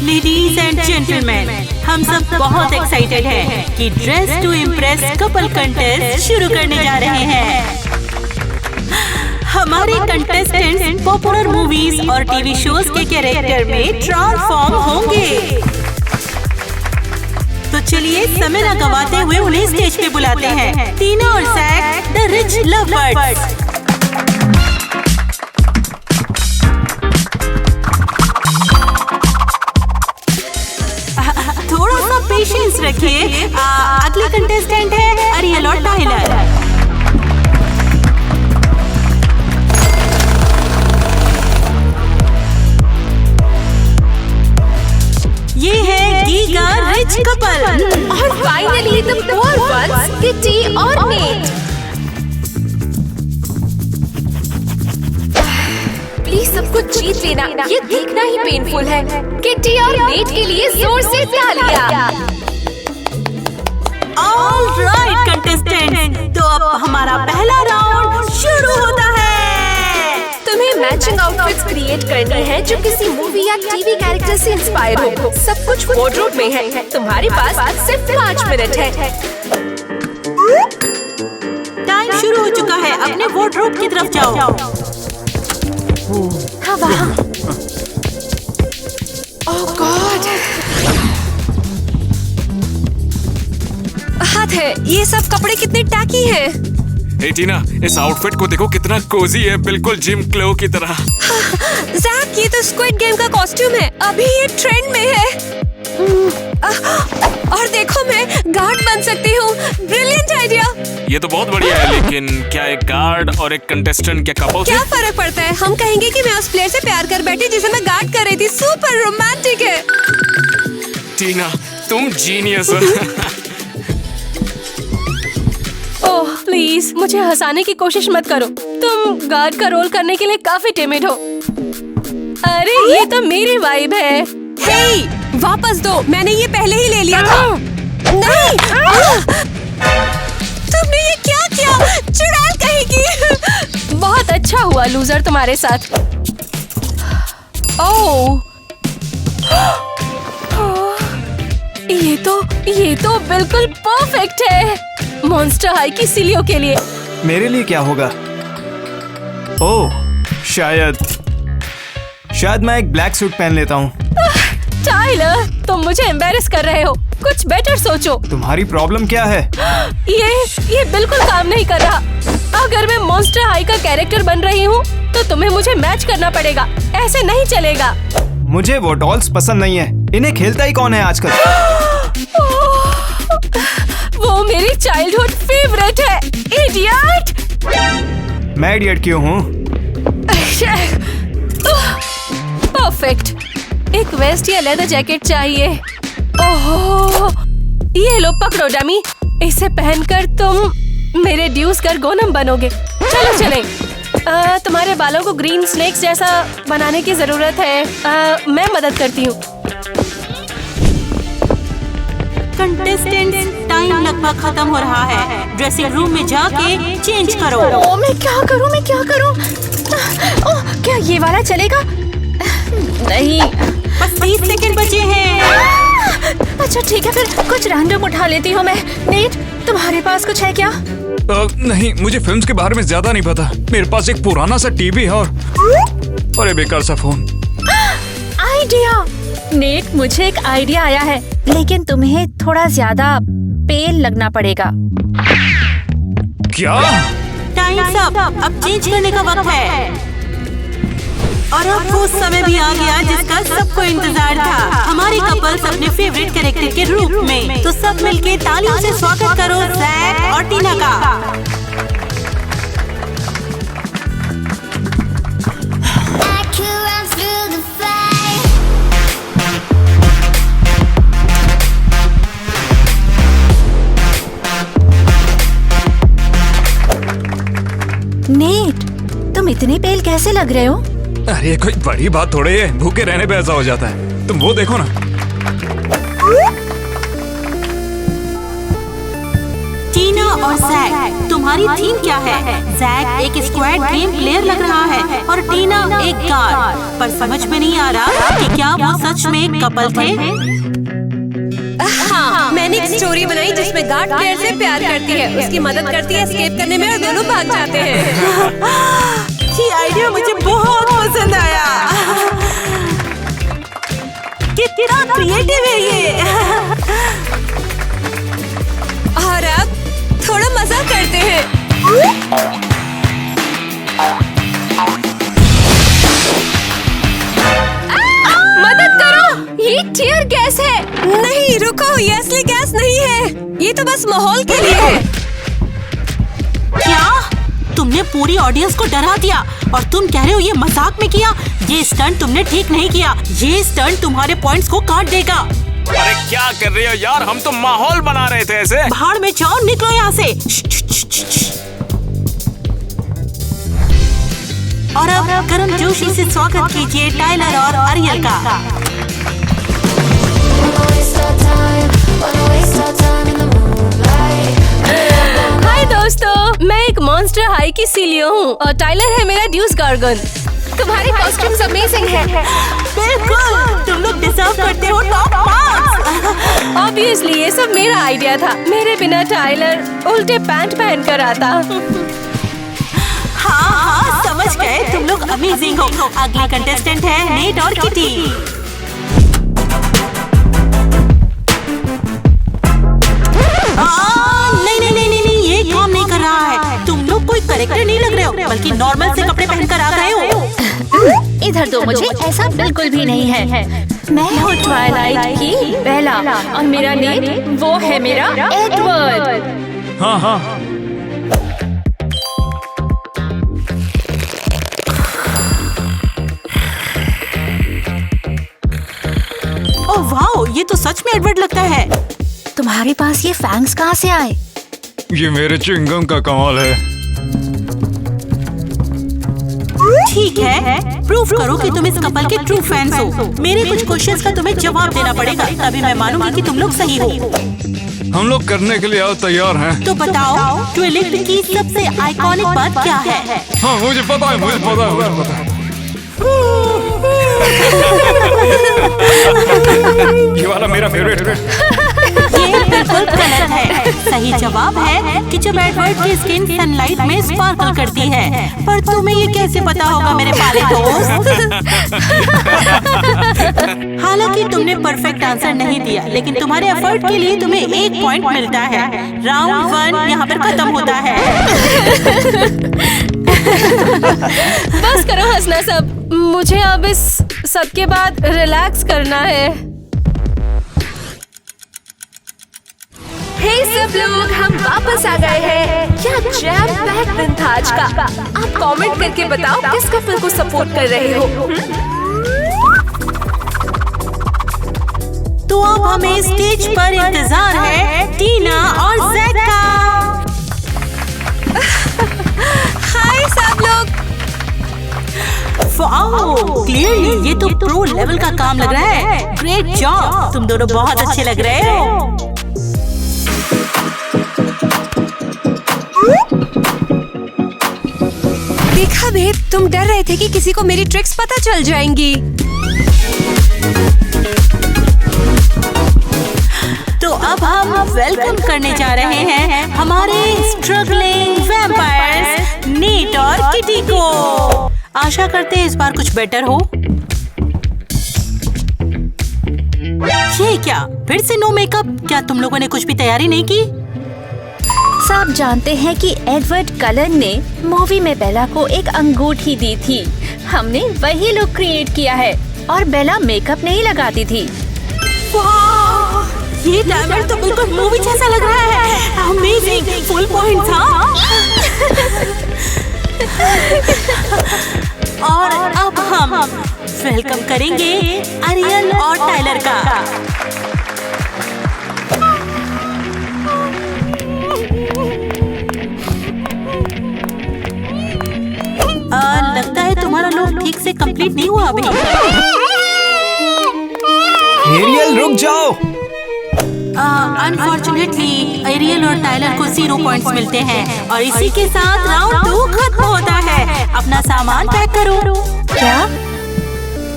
Ladies and gentleman, हम सब बहुत एक्साइटेड हैं कि dress to impress couple contest शुरू करने जा रहे हैं। हमारे कंटेस्टेंट्स पॉपुलर मूवीज और टीवी शोज के कैरेक्टर में ट्रांसफॉर्म होंगे। तो चलिए समय न गवाते हुए उन्हें स्टेज पे बुलाते हैं, टीना और जैक द रिच लवबर्ड्स। थोड़ा सा पेशेंस रखिए। अगले कंटेस्टेंट है अरियल और टाइलर। ये है गीगा रिच कपल और finally the poor ones, Kitty और नेट। प्लीज सब कुछ जीत लेना, ये देखना ही पेनफुल है। किटी और नेट के लिए जोर से तालियां। ऑलराइट कंटेस्टेंट, तो अब हमारा पहला राउंड शुरू होता है। तुम्हें मैचिंग आउटफिट्स क्रिएट करनी है जो किसी मूवी या टीवी कैरेक्टर से इंस्पायर हो। सब कुछ वार्डरोब में है। तुम्हारे पास सिर्फ 5 मिनट है। टाइम शुरू हो चुका है, अपने वार्डरोब की तरफ जाओ। हाँ वहाँ। ओह गॉड। हाथ है, ये सब कपड़े कितने टैकी हैं। हे टीना, इस आउटफिट को देखो कितना कोजी है, बिल्कुल जिम क्लो की तरह। जैक, ये तो स्क्विड गेम का कॉस्ट्यूम है, अभी ये ट्रेंड में है। और देखो मैं गार्ड बन सकती हूँ। Brilliant idea. ये तो बहुत बढ़िया है, लेकिन क्या एक गार्ड और एक कंटेस्टेंट क्या कपल? क्या फर्क पड़ता है? हम कहेंगे कि मैं उस प्लेयर से प्यार कर बैठी जिसे मैं गार्ड कर रही थी। सुपर रोमांटिक है। टीना, तुम जीनियस हो। ओह प्लीज, मुझे हंसाने की कोशिश मत करो। तुम गार्ड का रोल करने के लिए काफी टिमिड हो। अरे ये तो मेरी वाइब है। हे, वापस दो, मैंने ये पहले ही ले लिया था। नहीं, तुमने ये क्या किया? चुड़ैल कहेगी। बहुत अच्छा हुआ लूजर तुम्हारे साथ। ओह, ये तो बिल्कुल परफेक्ट है। मॉन्स्टर हाई की सिलियों के लिए। मेरे लिए क्या होगा? ओह, शायद मैं एक ब्लैक सूट पहन लेता हूँ। टाइलर, तुम मुझे एम्बैरेस कर रहे हो। कुछ बेटर सोचो। तुम्हारी प्रॉब्लम क्या है? ये बिल्कुल काम नहीं कर रहा। अगर मैं मॉन्स्टर हाई का कैरेक्टर बन रही हूँ तो तुम्हें मुझे मैच करना पड़ेगा। ऐसे नहीं चलेगा। मुझे वो डॉल्स पसंद नहीं है। इन्हें खेलता ही कौन है आजकल? वो मेरी चाइल्डहुड फेवरेट है। इडियट। मैं इडियट क्यों हूँ? परफेक्ट। एक वेस्ट या लेदर जैकेट चाहिए। ओह, ये लो पकड़ो डमी। इसे पहनकर तुम मेरे ड्यूस कर गोनम बनोगे। चलो चलें। तुम्हारे बालों को ग्रीन स्नेक्स जैसा बनाने की जरूरत है। मैं मदद करती हूँ। कंटेस्टेंट्स, टाइम लगभग खत्म हो रहा है। ड्रेसिंग रूम में जाके चेंज करो। ओह, मैं क्या करूँ? ओह, क्या ये वाला चलेगा? नहीं, बस 30 सेकंड बचे हैं। अच्छा ठीक है, फिर कुछ रैंडम उठा लेती हूँ मैं। नेट, तुम्हारे पास कुछ है क्या? नहीं, मुझे फिल्म्स के बारे में ज्यादा नहीं पता। मेरे पास एक पुराना सा टीवी है और एक बेकार सा फोन। आइडिया। नेट, मुझे एक आइडिया आया है, लेकिन तुम्हें थोड़ा ज्यादा पेल लगना पड़ेगा। क्या? टाइम्स अप, अब चेंज करने का वक्त है। और अब वो समय भी आ गया जिसका सबको इंतजार था। हमारे कपल्स अपने फेवरेट कैरेक्टर के रूप में। तो सब मिलके तालियों से स्वागत करो जैक और टीना का। नेट, तुम इतने पेल कैसे लग रहे हो? अरे कोई बड़ी बात थोड़ी है, भूखे रहने पे ऐसा हो जाता है। तुम वो देखो ना। टीना और जैक, तुम्हारी थीम क्या है? जैक एक स्क्वाड गेम प्लेयर लग रहा है और टीना एक गार्ड, पर समझ में नहीं आ रहा कि क्या वो सच में एक कपल थे। हाँ, मैंने एक स्टोरी बनाई जिसमें गार्ड प्लेयर से प्यार करती है, उसकी मदद करती है एस्केप करने में और दोनों भाग जाते हैं। ये आइडिया मुझे बहुत पसंद आया। कितना क्रिएटिव है ये। और अब थोड़ा मजा करते हैं। मदद करो, ये टीयर गैस है। नहीं रुको, ये असली गैस नहीं है, ये तो बस माहौल के लिए है। क्या तुमने पूरी ऑडियंस को डरा दिया और तुम कह रहे हो ये मजाक में किया? ये स्टंट तुमने ठीक नहीं किया, ये स्टंट तुम्हारे पॉइंट्स को काट देगा। अरे क्या कर रहे हो यार, हम तो माहौल बना रहे थे ऐसे। भाड़ में जाओ, निकलो यहाँ से। और अब गर्मजोशी से स्वागत कीजिए टाइलर और अरियल का। हाय दोस्तों, मैं एक मॉन्स्टर हाई की सीलियो हूँ और टाइलर है मेरा ड्यूस गार्गन। तुम्हारे कॉस्ट्यूम्स अमेजिंग है। बिल्कुल, तुम लोग डिजर्व करते हो टॉप मार्क्स। ऑब्वियसली ये सब मेरा आइडिया था, मेरे बिना टाइलर उल्टे पैंट पहन कर आता। हाँ, समझ गए, तुम लोग अमेजिंग हो। अगली कंटेस्टेंट है नेट और किटी। नहीं, ये काम नहीं कर रहा है। तुम लोग कोई कैरेक्टर नहीं लग रहे हो, बल्कि नॉर्मल से कपड़े पहनकर आ गए हो। इधर दो मुझे, ऐसा बिल्कुल भी नहीं है। मैं हूँ ट्वाइलाइट की बेला और मेरा नेम वो है मेरा एडवर्ड। हाँ हाँ, ओह वाओ, ये तो सच में एडवर्ड लगता है। तुम्हारे पास ये फैंग्स कहाँ से आए? ये मेरे च्युइंगम का कमाल है। ठीक है, प्रूफ करो कि तुम इस कपल के ट्रू फैंस हो। मेरे कुछ क्वेश्चंस का तुम्हें जवाब देना पड़ेगा, तभी मैं मानूंगी कि तुम लोग सही हो। हम लोग करने के लिए तैयार हैं। तो बताओ, ट्विलिट की सबसे आइकॉनिक बात क्या है? हाँ मुझे पता है, मुझे पता है। ये वाला मेरा फेवरेट है। ये बिल्कुल गलत है। सही जवाब है कि जब एडवर्ड की स्किन सनलाइट में स्पार्कल करती है। पर तुम्हें ये कैसे पता होगा मेरे पाले दोस्त? हालांकि तुमने परफेक्ट आंसर नहीं दिया, लेकिन तुम्हारे एफर्ट के लिए तुम्हें 1 पॉइंट मिलता है। राउंड 1 यहाँ पर खत्म होता है। बस करो हंसना सब, मुझे अब इस सब के बाद रिलैक्स करना है। हे सब लोग, हम वापस आ गए हैं। क्या जैम पैक दिन था आज का। आप कमेंट करके बताओ किस कपल को सपोर्ट कर रहे हो। तो अब हमें स्टेज पर इंतजार है टीना और जैक का। हाय सब लोग। वाओ, क्लियरली ये तो प्रो लेवल का काम लग रहा है। ग्रेट जॉब, तुम दोनों बहुत अच्छे लग रहे हो। देखा बेब, तुम डर रहे थे कि किसी को मेरी ट्रिक्स पता चल जाएंगी। तो अब हम वेलकम करने जा रहे हैं हमारे स्ट्रगलिंग वैम्पायर्स नेट और किटी को। आशा करते हैं इस बार कुछ बेटर हो। ये क्या, फिर से नो मेकअप? क्या तुम लोगों ने कुछ भी तैयारी नहीं की? सब जानते हैं कि एडवर्ड कलन ने मूवी में बेला को एक अंगूठी दी थी। हमने वही लुक क्रिएट किया है और बेला मेकअप नहीं लगाती थी। वाह, ये डायमंड तो बिल्कुल मूवी जैसा लग रहा है। Amazing, full points. हाँ। और अब हम वेलकम करेंगे अरियल और टाइलर का। लगता है तुम्हारा लोग ठीक से कंप्लीट नहीं हुआ अभी। एरियल रुक जाओ। अनफॉर्चुनेटली एरियल और टाइलर को 0 पॉइंट्स मिलते हैं और इसी के साथ राउंड 2 खत्म होता है। अपना सामान पैक करो। क्या?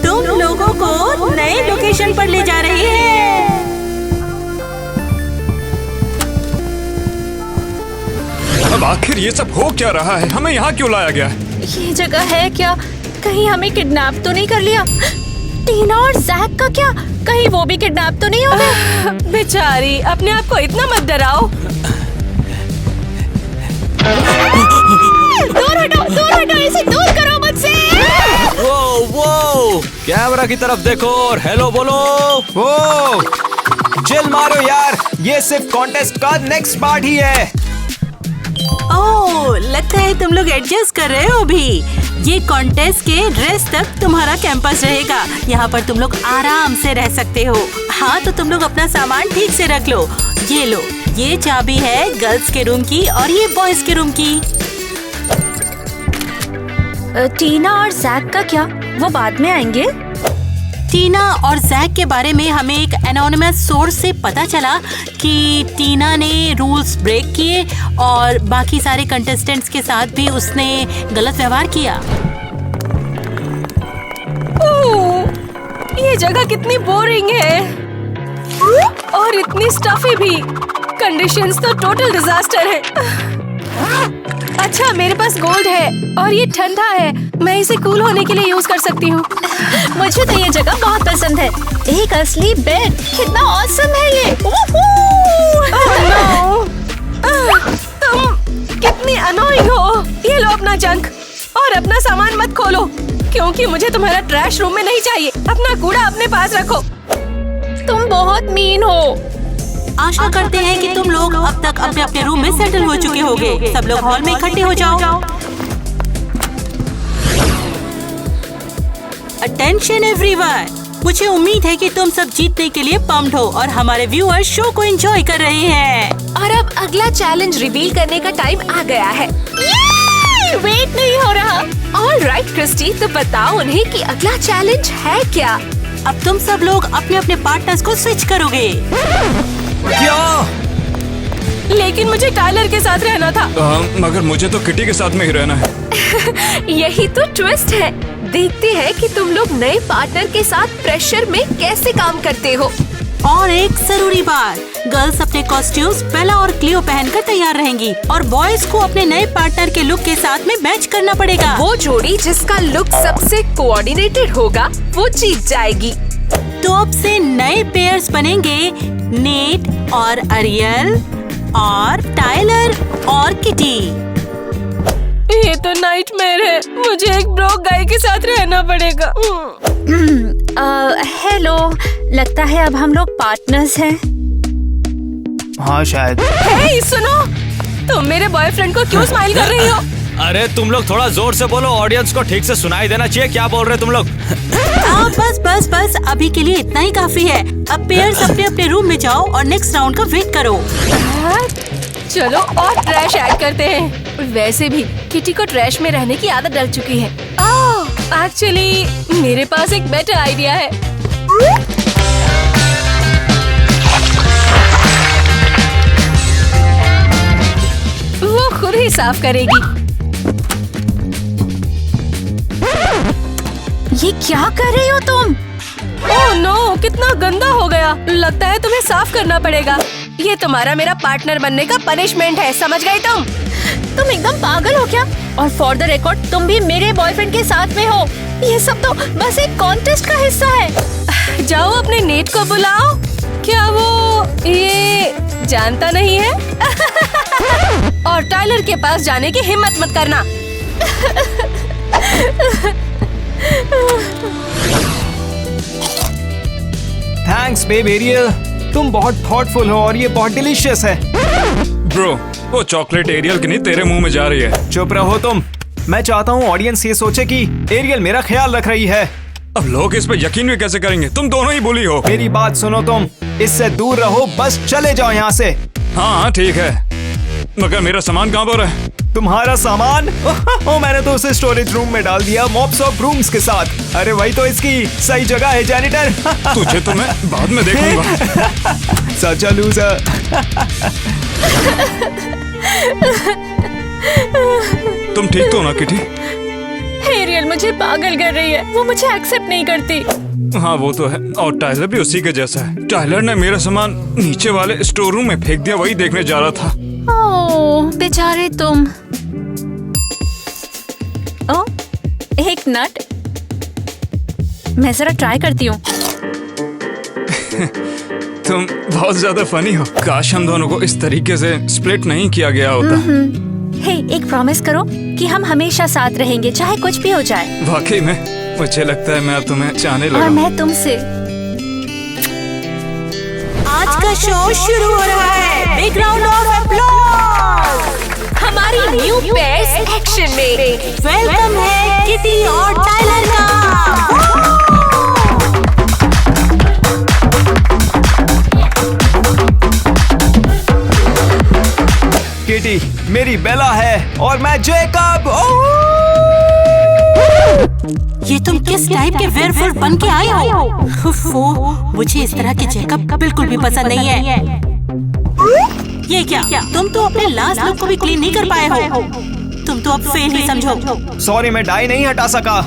तुम लोगों को नए लोकेशन पर ले जा रही है। अब आखिर ये सब हो क्या रहा है? हमें यहाँ क्यों लाया गया है? ये जगह है क्या? कहीं हमें किडनैप तो नहीं कर लिया? टीना और जैक का क्या? कहीं वो भी किडनैप तो नहीं हो गए? बेचारी, अपने आप को इतना मत डराओ। दूर हटो, इसे दूर करो मुझसे। वो कैमरा की तरफ देखो और हेलो बोलो। ओ चिल मारो यार, ये सिर्फ कॉन्टेस्ट का नेक्स्ट पार्ट ही है। ओह, लगता है तुम लोग एडजस्ट कर रहे हो अभी। ये कॉन्टेस्ट के रेस्ट तक तुम्हारा कैंपस रहेगा। यहाँ पर तुम लोग आराम से रह सकते हो। हाँ, तो तुम लोग अपना सामान ठीक से रख लो। ये लो, ये चाबी है गर्ल्स के रूम की और ये बॉयज के रूम की। टीना और जैक का क्या? वो बाद में आएंगे? टीना और जैक के बारे में हमें एक एनोनिमस सोर्स से पता चला कि टीना ने रूल्स ब्रेक किए और बाकी सारे कंटेस्टेंट्स के साथ भी उसने गलत व्यवहार किया। ये जगह कितनी बोरिंग है और इतनी स्टफी भी। कंडीशंस तो टोटल डिजास्टर है। अच्छा, मेरे पास गोल्ड है और ये ठंडा है। मैं इसे कूल होने के लिए यूज कर सकती हूँ। मुझे तो ये जगह बहुत पसंद है। एक असली बेड, कितना ऑसम है ये। तुम कितनी अनोइंग हो। ये लो अपना जंक और अपना सामान मत खोलो क्योंकि मुझे तुम्हारा ट्रैश रूम में नहीं चाहिए। अपना कूड़ा अपने पास रखो। तुम बहुत मीन हो। आशा करते हैं कि तुम लोग अब तक अपने अपने रूम में सेटल हो चुके होंगे। सब लोग हॉल में इकट्ठे हो जाओ। अटेंशन एवरीवन, मुझे उम्मीद है कि तुम सब जीतने के लिए पम्प्ड हो और हमारे व्यूअर्स शो को एंजॉय कर रहे हैं। और अब अगला चैलेंज रिवील करने का टाइम आ गया है। वेट नहीं हो रहा। ऑलराइट क्रिस्टी, तो बताओ उन्हें कि अगला चैलेंज है क्या। अब तुम सब लोग अपने अपने पार्टनर्स को स्विच करोगे। क्या? लेकिन मुझे टाइलर के साथ रहना था। मगर मुझे तो किटी के साथ में ही रहना है। यही तो ट्विस्ट है। देखते हैं कि तुम लोग नए पार्टनर के साथ प्रेशर में कैसे काम करते हो। और एक जरूरी बात, गर्ल्स अपने कॉस्ट्यूम्स बेला और क्लियो पहनकर तैयार रहेंगी और बॉयज को अपने नए पार्टनर के लुक के साथ में मैच करना पड़ेगा। वो जोड़ी जिसका लुक सबसे कोऑर्डिनेटेड होगा वो जीत जाएगी। तो अब से नए पेयर्स बनेंगे नेट और अरियल और टाइलर और किटी। ये तो नाइटमेयर है। मुझे एक ब्रोक गाय के साथ रहना पड़ेगा। हेलो, लगता है अब हम लोग पार्टनर्स हैं। हाँ शायद। हे, सुनो, तुम मेरे बॉयफ्रेंड को क्यों स्माइल कर रही हो? अरे तुम लोग थोड़ा जोर से बोलो, ऑडियंस को ठीक से सुनाई देना चाहिए। क्या बोल रहे तुम लोग? बस अभी के लिए इतना ही काफी है। अब पेयर्स अपने अपने रूम में जाओ और नेक्स्ट राउंड का वेट करो। चलो और ट्रैश ऐड करते हैं। वैसे भी किटी को ट्रैश में रहने की आदत डल चुकी है। एक्चुअली मेरे पास एक बेटर आइडिया है। वो खुद ही साफ करेगी। ये क्या कर रही हो तुम? ओह नो, कितना गंदा हो गया। लगता है तुम्हें साफ करना पड़ेगा। ये तुम्हारा मेरा पार्टनर बनने का पनिशमेंट है, समझ गई तुम? तुम एकदम पागल हो क्या? और फॉर द रिकॉर्ड, तुम भी मेरे बॉयफ्रेंड के साथ में हो। ये सब तो बस एक कॉन्टेस्ट का हिस्सा है। जाओ अपने नेट को बुलाओ। क्या वो ये जानता नहीं है? और टाइलर के पास जाने की हिम्मत मत करना। थैंक्स बेब एरियल, तुम बहुत थॉटफुल हो और ये बहुत डिलीशियस है। ब्रो, वो चॉकलेट एरियल की नहीं तेरे मुंह में जा रही है। चुप रहो तुम। मैं चाहता हूँ ऑडियंस ये सोचे कि एरियल मेरा ख्याल रख रही है। अब लोग इस पे यकीन भी कैसे करेंगे? तुम दोनों ही बुली हो। मेरी बात सुनो तुम, इससे दूर रहो, बस चले जाओ यहाँ से। हाँ ठीक है, मगर मेरा सामान कहाँ पर है? तुम्हारा सामान ओ मैंने तो उसे स्टोरेज रूम में डाल दिया मॉप्स ऑफ रूम्स के साथ। अरे वही तो इसकी सही जगह है जैनिटर। तुझे तो मैं बाद में देखूंगा। सच लूजर। तुम ठीक तो ना किटी? एरियल मुझे पागल कर रही है, वो मुझे एक्सेप्ट नहीं करती। हाँ वो तो है, और टाइलर भी उसी के जैसा है। टाइलर ने मेरा सामान नीचे वाले स्टोर रूम में फेंक दिया, वही देखने जा रहा था। ओह बेचारे तुम। ओ एक नट, मैं जरा ट्राई करती हूँ। तुम बहुत ज्यादा फनी हो। काश हम दोनों को इस तरीके से स्प्लिट नहीं किया गया होता। हे एक प्रॉमिस करो कि हम हमेशा साथ रहेंगे चाहे कुछ भी हो जाए। वाकई में मुझे लगता है मैं अब तुम्हें चाहने लगा और हूँ। मैं तुमसे। आज का शो शुरू हो रहा है। बिग राउंड ऑफ अप्लॉज हमारी न्यू पेयर्स एक्शन में। वेलकम है किटी और टाइलर का। किटी मेरी बेला है और मैं जेकब। ये तुम किस टाइप के वेयरवुल्फ बन के आए हो? वो मुझे इस तरह के जेकब बिल्कुल भी पसंद नहीं है। ये क्या? तुम तो अपने लास्ट लुक को भी क्लीन नहीं कर पाए हो। तुम तो अब फेल ही समझो। सॉरी मैं डाई नहीं हटा सका।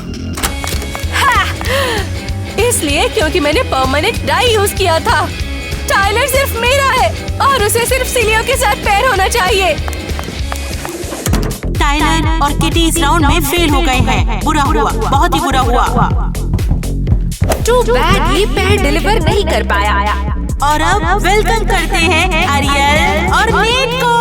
इसलिए क्योंकि मैंने परमानेंट डाई यूज किया था। टाइलर सिर्फ मेरा है और उसे सिर्फ सिलियों के साथ पैर होना चाहिए। टाइलर और किटी इस राउंड में फेल हो गए हैं। बुरा हुआ, बहुत ही बुरा हुआ। टू बैड, ये पैर डिलीवर नहीं कर पाया। और अब वेलकम करते हैं अरियल और नेट को।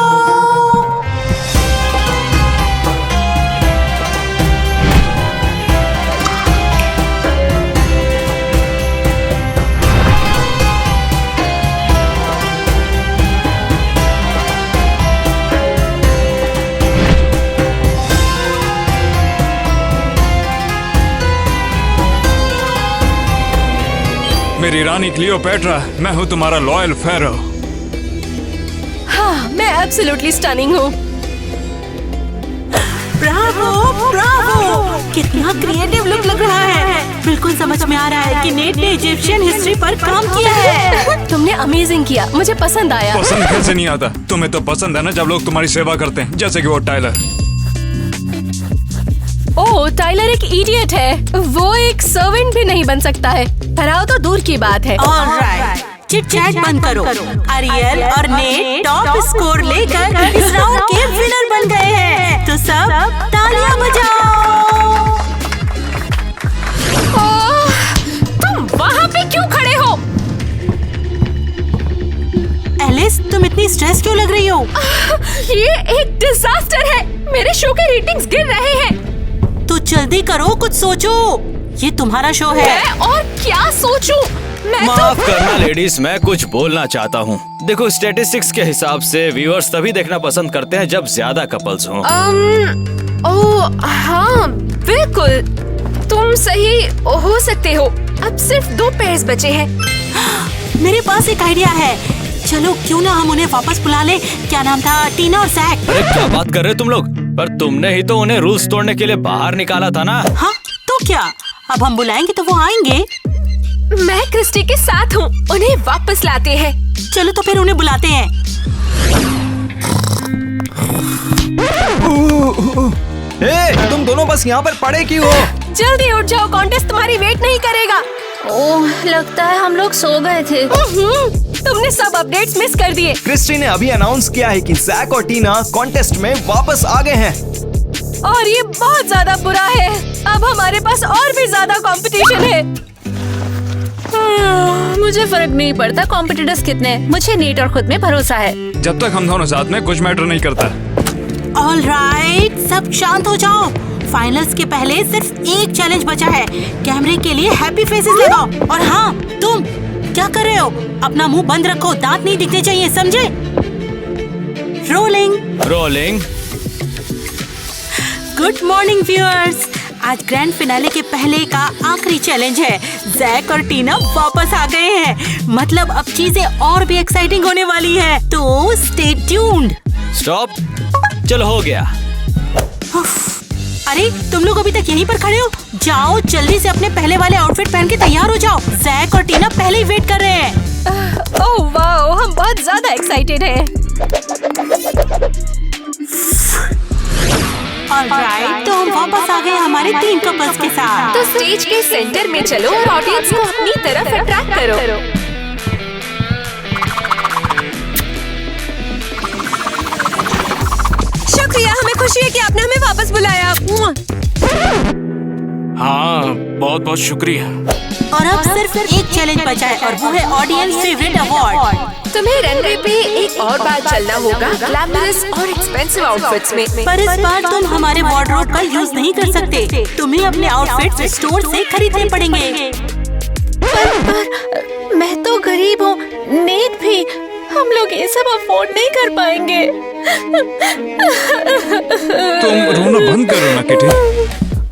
मेरी रानी क्लियोपेट्रा, मैं हूँ तुम्हारा लॉयल फेरो। हाँ, मैं एब्सोल्युटली स्टनिंग हूँ। Bravo, Bravo! कितना क्रिएटिव लुक लग रहा है। बिल्कुल समझ में आ रहा है कि नेट ने इजिप्शियन हिस्ट्री पर काम किया है। तुमने अमेजिंग किया, मुझे पसंद आया। पसंद कैसे नहीं आता? तुम्हें तो पसंद है ना जब लोग तुम्हारी सेवा करते हैं, जैसे कि वो टाइलर। ओह, टाइलर एक इडियट है। वो एक सर्वेंट भी नहीं बन सकता है। हराओ तो दूर की बात है। ऑलराइट, चिट चैट बंद करो। अरियल और नेट टॉप स्कोर लेकर इस राउंड के विनर बन गए हैं। तो सब तालियां बजाओ। तुम वहाँ पे क्यों खड़े हो? एलिस, तुम इतनी स्ट्रेस क्यों लग रही हो? ये एक डिजास्टर है। मेरे शो के रेटिंग्स गिर रहे हैं। तो जल्दी करो, कुछ सोचो। ये तुम्हारा शो है। मैं और क्या सोचूं? मैं माफ करना लेडीज, मैं कुछ बोलना चाहता हूँ। देखो, स्टैटिस्टिक्स के हिसाब से व्यूअर्स तभी देखना पसंद करते हैं जब ज्यादा कपल्स हों। ओह हाँ, बिल्कुल तुम सही हो सकते हो। अब सिर्फ 2 पेयर्स बचे हैं। मेरे पास एक आइडिया है। चलो क्यों ना हम उन्हें वापस बुला ले। क्या नाम था? टीना और जैक। अरे क्या बात कर रहे हो तुम लोग? पर तुमने ही तो उन्हें रूल्स तोड़ने के लिए बाहर निकाला था ना। हाँ तो क्या, अब हम बुलाएंगे तो वो आएंगे। मैं क्रिस्टी के साथ हूँ, उन्हें वापस लाते हैं। चलो तो फिर उन्हें बुलाते हैं। ए, तुम दोनों बस यहाँ पर पड़े क्यों हो? जल्दी उठ जाओ, कॉन्टेस्ट तुम्हारी वेट नहीं करेगा। ओह लगता है हम लोग सो गए थे। तुमने सब अपडेट्स मिस कर दिए। क्रिस्टी ने अभी अनाउंस किया है कि जैक और टीना कॉन्टेस्ट में वापस आ गए हैं। और ये बहुत ज्यादा बुरा है। अब हमारे पास और भी ज्यादा कंपटीशन है। मुझे फर्क नहीं पड़ता कॉम्पिटिटर्स कितने हैं। मुझे नीट और खुद में भरोसा है। जब तक हम दोनों साथ में, कुछ मैटर नहीं करता। ऑलराइट, सब शांत हो जाओ। फाइनल्स के पहले सिर्फ एक चैलेंज बचा है। कैमरे के लिए हैप्पी फेसेस लगाओ। और हाँ, तुम क्या कर रहे हो? अपना मुंह बंद रखो, दांत नहीं दिखने चाहिए, समझे? Rolling rolling. Good morning viewers. आज ग्रैंड फिनाले के पहले का आखिरी चैलेंज है। जैक और टीना वापस आ गए हैं। मतलब अब चीजें और भी एक्साइटिंग होने वाली है। तो स्टे ट्यून्ड। स्टॉप। चलो हो गया। अरे तुम लोग अभी तक यहीं पर खड़े हो? जाओ जल्दी से अपने पहले वाले आउटफिट पहन के तैयार हो जाओ। जैक और टीना पहले ही वेट कर रहे हैं। ओह वाओ, हम बहुत ज्यादा एक्साइटेड हैं। ऑलराइट, तो हम वापस आ गए हमारे 3 कपल्स के साथ। तो स्टेज के सेंटर में चलो और ऑडियंस को अपनी तरफ अट्रैक्ट करो। शुक्रिया, हमें खुशी है कि आपने हमें वापस बुलाया। हाँ, बहुत बहुत शुक्रिया। और अब सिर्फ एक चैलेंज बचा है और वो है ऑडियंस फेवरेट अवार्ड। तुम्हें रनवे पे एक और बार चलना होगा, ग्लैमरस और एक्सपेंसिव आउटफिट्स में। पर इस बार तुम हमारे वार्डरोब का यूज नहीं कर सकते। तुम्हें अपने आउटफिट्स स्टोर से खरीदने पड़ेंगे। पर मैं तो गरीब हूँ, नेट भी, हम लोग ये सब अफोर्ड नहीं कर पाएंगे। तुम रोना बंद करो ना किटी।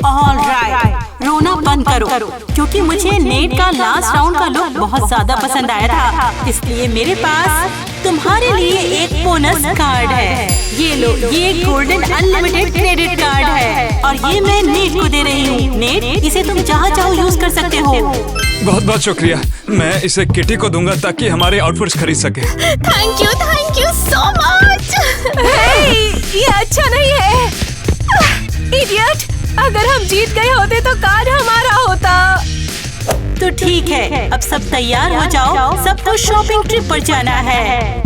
ऑलराइट, रोना बंद करो, क्योंकि मुझे नेट का लास्ट राउंड का लुक बहुत ज्यादा पसंद आया था। इसलिए मेरे पास तुम्हारे लिए एक बोनस कार्ड है। ये लो, ये गोल्डन अनलिमिटेड क्रेडिट कार्ड है और ये मैं नेट को दे रही हूँ। नेट, इसे तुम जहाँ चाहो यूज कर सकते हो। बहुत बहुत शुक्रिया। मैं इसे किटी को दूंगा ताकि हमारे आउटफिट्स खरीद सके। Thank you so much. ये अच्छा नहीं है। इडियट, अगर हम जीत गए होते तो कार्ड हमारा होता। तो ठीक है, अब सब तैयार हो जाओ, सबको शॉपिंग ट्रिप पर जाना है।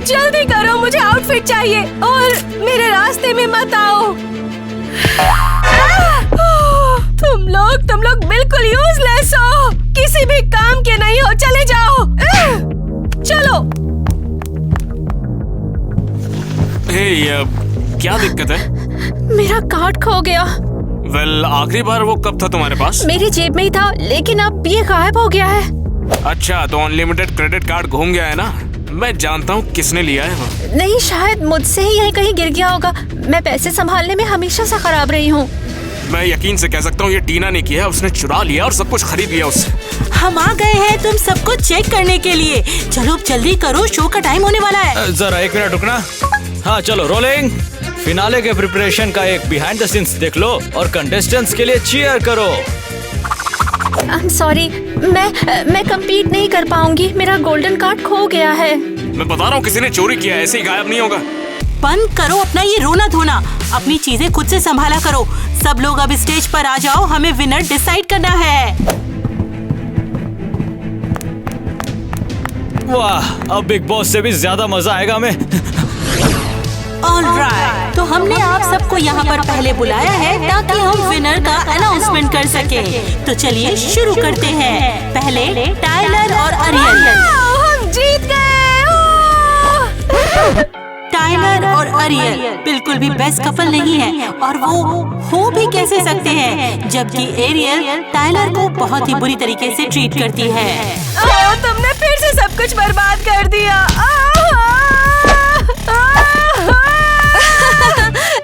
जल्दी करो, मुझे आउटफिट चाहिए और मेरे रास्ते में मत आओ। तुम लोग बिल्कुल यूजलेस हो, किसी भी काम के नहीं हो। चले जाओ। चलो। हे, क्या दिक्कत है? मेरा कार्ड खो गया। वेल, आखिरी बार वो कब था तुम्हारे पास? मेरी जेब में ही था, लेकिन अब ये गायब हो गया है। अच्छा, तो अनलिमिटेड क्रेडिट कार्ड घूम गया है ना? मैं जानता हूँ किसने लिया है वो। नहीं, शायद मुझसे ही यहीं कहीं गिर गया होगा। मैं पैसे संभालने में हमेशा से खराब रही हूँ। मैं यकीन से कह सकता हूँ ये टीना ने किया है। उसने चुरा लिया और सब कुछ खरीद लिया उससे। हम आ गए हैं तुम सबको चेक करने के लिए। चलो जल्दी करो, शो का टाइम होने वाला है। जरा 1 मिनट रुकना। हाँ चलो, रोलिंग। फिनाले के प्रिपरेशन का एक बिहाइंड द सीन्स देख लो और कंटेस्टेंट्स के लिए चीयर करो। I'm sorry, मैं कम्पीट नहीं कर पाऊंगी। मेरा गोल्डन कार्ड खो गया है। मैं बता रहा हूँ किसी ने चोरी किया है, ऐसे ही गायब नहीं होगा। बंद करो अपना ये रोना धोना, अपनी चीजें खुद से संभाला करो। सब लोग अब स्टेज पर आ जाओ, हमें विनर डिसाइड करना है। वाह, अब बिग बॉस से भी ज्यादा मजा आएगा हमें। ऑलराइट, तो हमने आप सबको यहाँ पर पहले बुलाया है ताकि हम विनर का अनाउंसमेंट कर सके। तो चलिए शुरू करते हैं। पहले टाइलर और अरियल। हम जीत गए। टाइलर और अरियल बिल्कुल भी बेस्ट कपल नहीं है, और वो हो भी कैसे सकते हैं जबकि एरियल टाइलर को बहुत ही बुरी तरीके से ट्रीट करती है। तुमने फिर से सब कुछ बर्बाद कर दिया।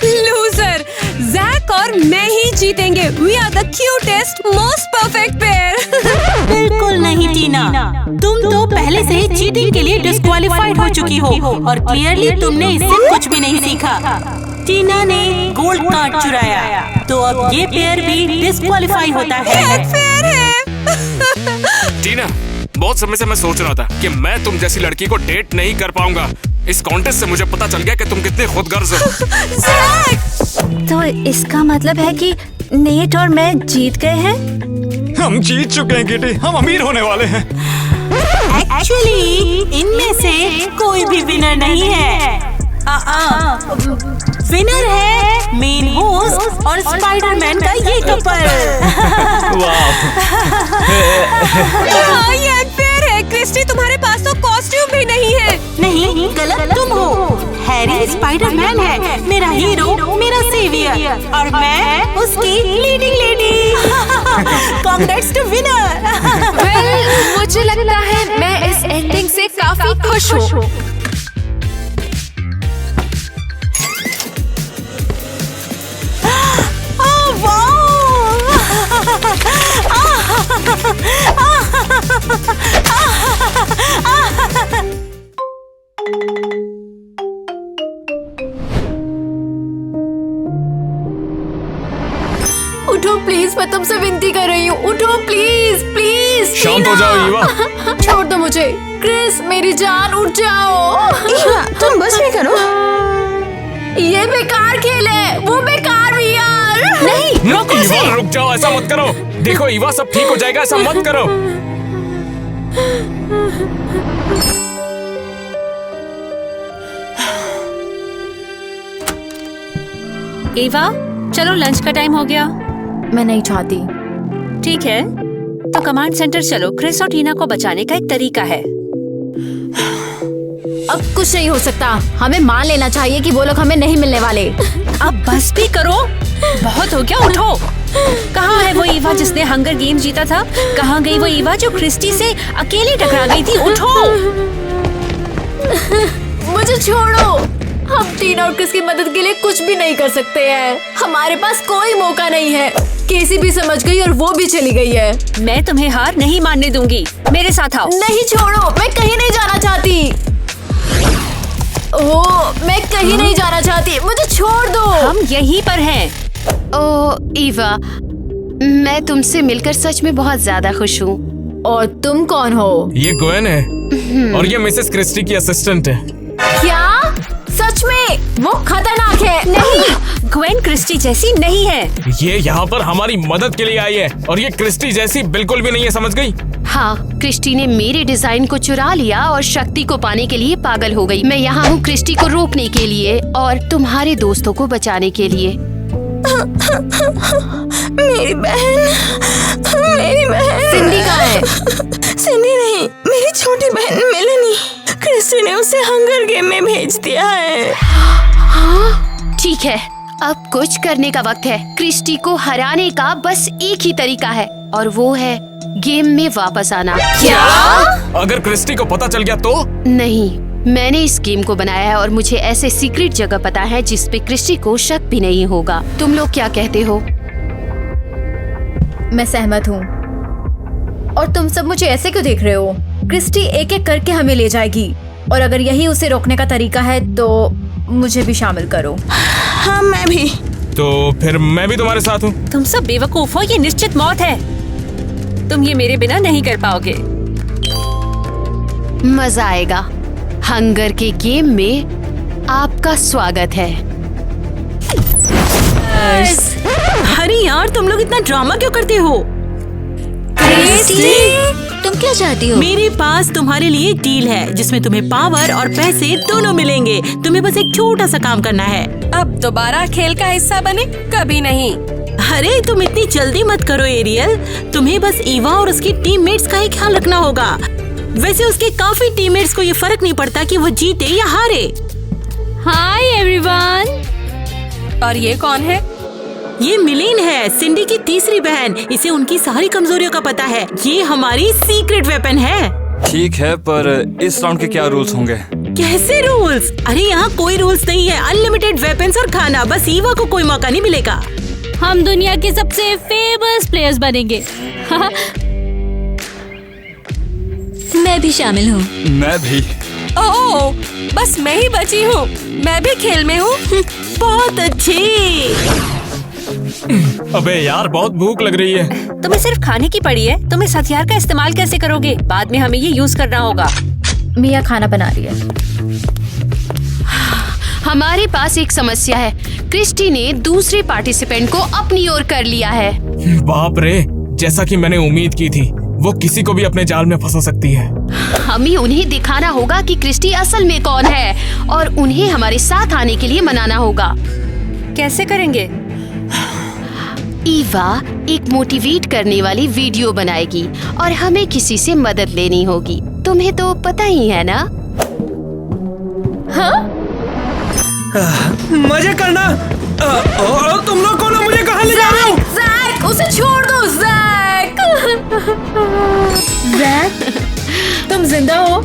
लूजर, जैक और मैं ही जीतेंगे। We are the cutest, most perfect pair। बिल्कुल नहीं टीना, तुम तो पहले से ही चीटिंग के लिए डिस्क्वालिफाइड हो चुकी हो और क्लियरली तुमने इससे कुछ भी नहीं सीखा। टीना ने गोल्ड कार्ड चुराया, तो अब ये पेयर भी डिस्क्वालिफाई होता है। फेयर है। टीना, बहुत समय से मैं सोच रहा था कि मैं तुम जैसी लड़की को डेट नहीं कर पाऊंगा। इस कॉन्टेस्ट से मुझे पता चल गया कि तुम कितने खुदगर्ज हो। तो इसका मतलब है कि नेट और मैं जीत गए हैं। हम जीत चुके हैं किटी, हम अमीर होने वाले हैं। एक्चुअली इनमें से कोई भी विनर नहीं है। विनर है मेन होस्ट और स्पाइडरमैन का ये कपल। हाँ, ये अनफेयर है। क्रिस्टी, तुम्हारे पास तो कॉस्ट्यूम भी नहीं है। नहीं, गलत तुम हो। हैरी स्पाइडरमैन है, मेरा हीरो, मेरा सेवियर, और मैं उसकी leading lady. Congrats to winner. Well, मुझे लगता है मैं इस एंडिंग से काफी खुश हूँ। उठो प्लीज, मैं तुमसे विनती कर रही हूँ, उठो प्लीज प्लीज। शांत हो जाओ ईवा। छोड़ दो मुझे। क्रिस मेरी जान, उठ जाओ। तुम बस में करो। ये बेकार खेल है, वो बेकार भी यार। नहीं, रोको ईवा उसे। रुक जाओ, ऐसा मत करो। देखो ईवा, सब ठीक हो जाएगा, ऐसा मत करो। ईवा, चलो लंच का टाइम हो गया। मैं नहीं चाहती। ठीक है, तो कमांड सेंटर चलो। क्रिस और टीना को बचाने का एक तरीका है। अब कुछ नहीं हो सकता। हमें मान लेना चाहिए कि वो लोग हमें नहीं मिलने वाले। अब बस भी करो, बहुत हो गया, उठो। कहाँ है वो ईवा जिसने हंगर गेम जीता था? कहाँ गई वो ईवा जो क्रिस्टी से अकेली टकरा गई थी? उठो। मुझे छोड़ो। हम टीना और क्रिस की मदद के लिए कुछ भी नहीं कर सकते हैं। हमारे पास कोई मौका नहीं है। केसी भी समझ गई और वो भी चली गई है। मैं तुम्हें हार नहीं मानने दूंगी, मेरे साथ आओ। नहीं, छोड़ो, मैं कहीं नहीं जाना चाहती। ओह, मैं कहीं नहीं जाना चाहती, मुझे छोड़ दो। हम यहीं पर हैं। ओ ईवा, मैं तुमसे मिलकर सच में बहुत ज्यादा खुश हूँ। और तुम कौन हो? ये ग्वेन है और ये मिसेस क्रिस्टी की असिस्टेंट है। क्या? सच में? वो खतरनाक है। नहीं, ग्वेन क्रिस्टी जैसी नहीं है। ये यहाँ पर हमारी मदद के लिए आई है और ये क्रिस्टी जैसी बिल्कुल भी नहीं है, समझ गई? हाँ, क्रिस्टी ने मेरे डिजाइन को चुरा लिया और शक्ति को पाने के लिए पागल हो गई। मैं यहाँ हूँ क्रिस्टी को रोकने के लिए और तुम्हारे दोस्तों को बचाने के लिए। मेरी बहन, मेरी बहन। सिंडी कहाँ है? सिंडी नहीं, मेरी छोटी बहन मेलेनी। क्रिस्टी ने उसे हंगर गेम में भेज दिया है। हाँ, ठीक है, अब कुछ करने का वक्त है। क्रिस्टी को हराने का बस एक ही तरीका है और वो है गेम में वापस आना। क्या? अगर क्रिस्टी को पता चल गया तो? नहीं, मैंने इस गेम को बनाया है और मुझे ऐसे सीक्रेट जगह पता है जिस पे क्रिस्टी को शक भी नहीं होगा। तुम लोग क्या कहते हो? मैं सहमत हूँ। और तुम सब मुझे ऐसे क्यों देख रहे हो? क्रिस्टी एक एक करके हमें ले जाएगी और अगर यही उसे रोकने का तरीका है तो मुझे भी शामिल करो। हाँ, मैं भी। तो फिर मैं भी तुम्हारे साथ हूँ। तुम सब बेवकूफ हो, ये निश्चित मौत है। तुम ये मेरे बिना नहीं कर पाओगे। मजा आएगा। हंगर के गेम में आपका स्वागत है। अरे यार, तुम लोग इतना ड्रामा क्यों करते हो? तुम क्या चाहती हो? मेरे पास तुम्हारे लिए डील है जिसमें तुम्हें पावर और पैसे दोनों मिलेंगे। तुम्हें बस एक छोटा सा काम करना है। अब दोबारा खेल का हिस्सा बने? कभी नहीं। अरे तुम इतनी जल्दी मत करो एरियल। तुम्हें बस ईवा और उसकी टीममेट्स का ही ख्याल रखना होगा। वैसे उसके काफी टीममेट्स को ये फर्क नहीं पड़ता कि वो जीते या हारे। Hi everyone. और ये कौन है? ये मिलीन है, सिंडी की तीसरी बहन। इसे उनकी सारी कमजोरियों का पता है। ये हमारी सीक्रेट वेपन है। ठीक है, पर इस राउंड के क्या रूल्स होंगे? कैसे रूल्स? अरे यहाँ कोई रूल्स नहीं है। अनलिमिटेड वेपन्स और खाना। बस ईवा को कोई मौका नहीं मिलेगा। हम दुनिया के सबसे फेमस प्लेयर्स बनेंगे। मैं भी शामिल हूँ। मैं भी। ओह, बस मैं ही बची हूँ। मैं भी खेल में हूँ। बहुत अच्छी। अबे यार, बहुत भूख लग रही है। तुम्हें सिर्फ खाने की पड़ी है। तुम इस हथियार का इस्तेमाल कैसे करोगे? बाद में हमें ये यूज करना होगा। मिया खाना बना रही है। हमारे पास एक समस्या है। क्रिस्टी ने दूसरे पार्टिसिपेंट को अपनी ओर कर लिया है। बाप रे, जैसा कि मैंने उम्मीद की थी, वो किसी को भी अपने जाल में फंसा सकती है। हमें उन्हें दिखाना होगा कि क्रिस्टी असल में कौन है और उन्हें हमारे साथ आने के लिए मनाना होगा। कैसे करेंगे? ईवा एक मोटिवेट करने वाली वीडियो बनाएगी और हमें किसी से मदद लेनी होगी। तुम्हें तो पता ही है ना? हाँ? मजे करना। तुम लोग कौन हो? मुझे कहाँ ले जा रहे हो? जैक, उसे छोड़ दो। जैक, जैक, तुम जिंदा हो?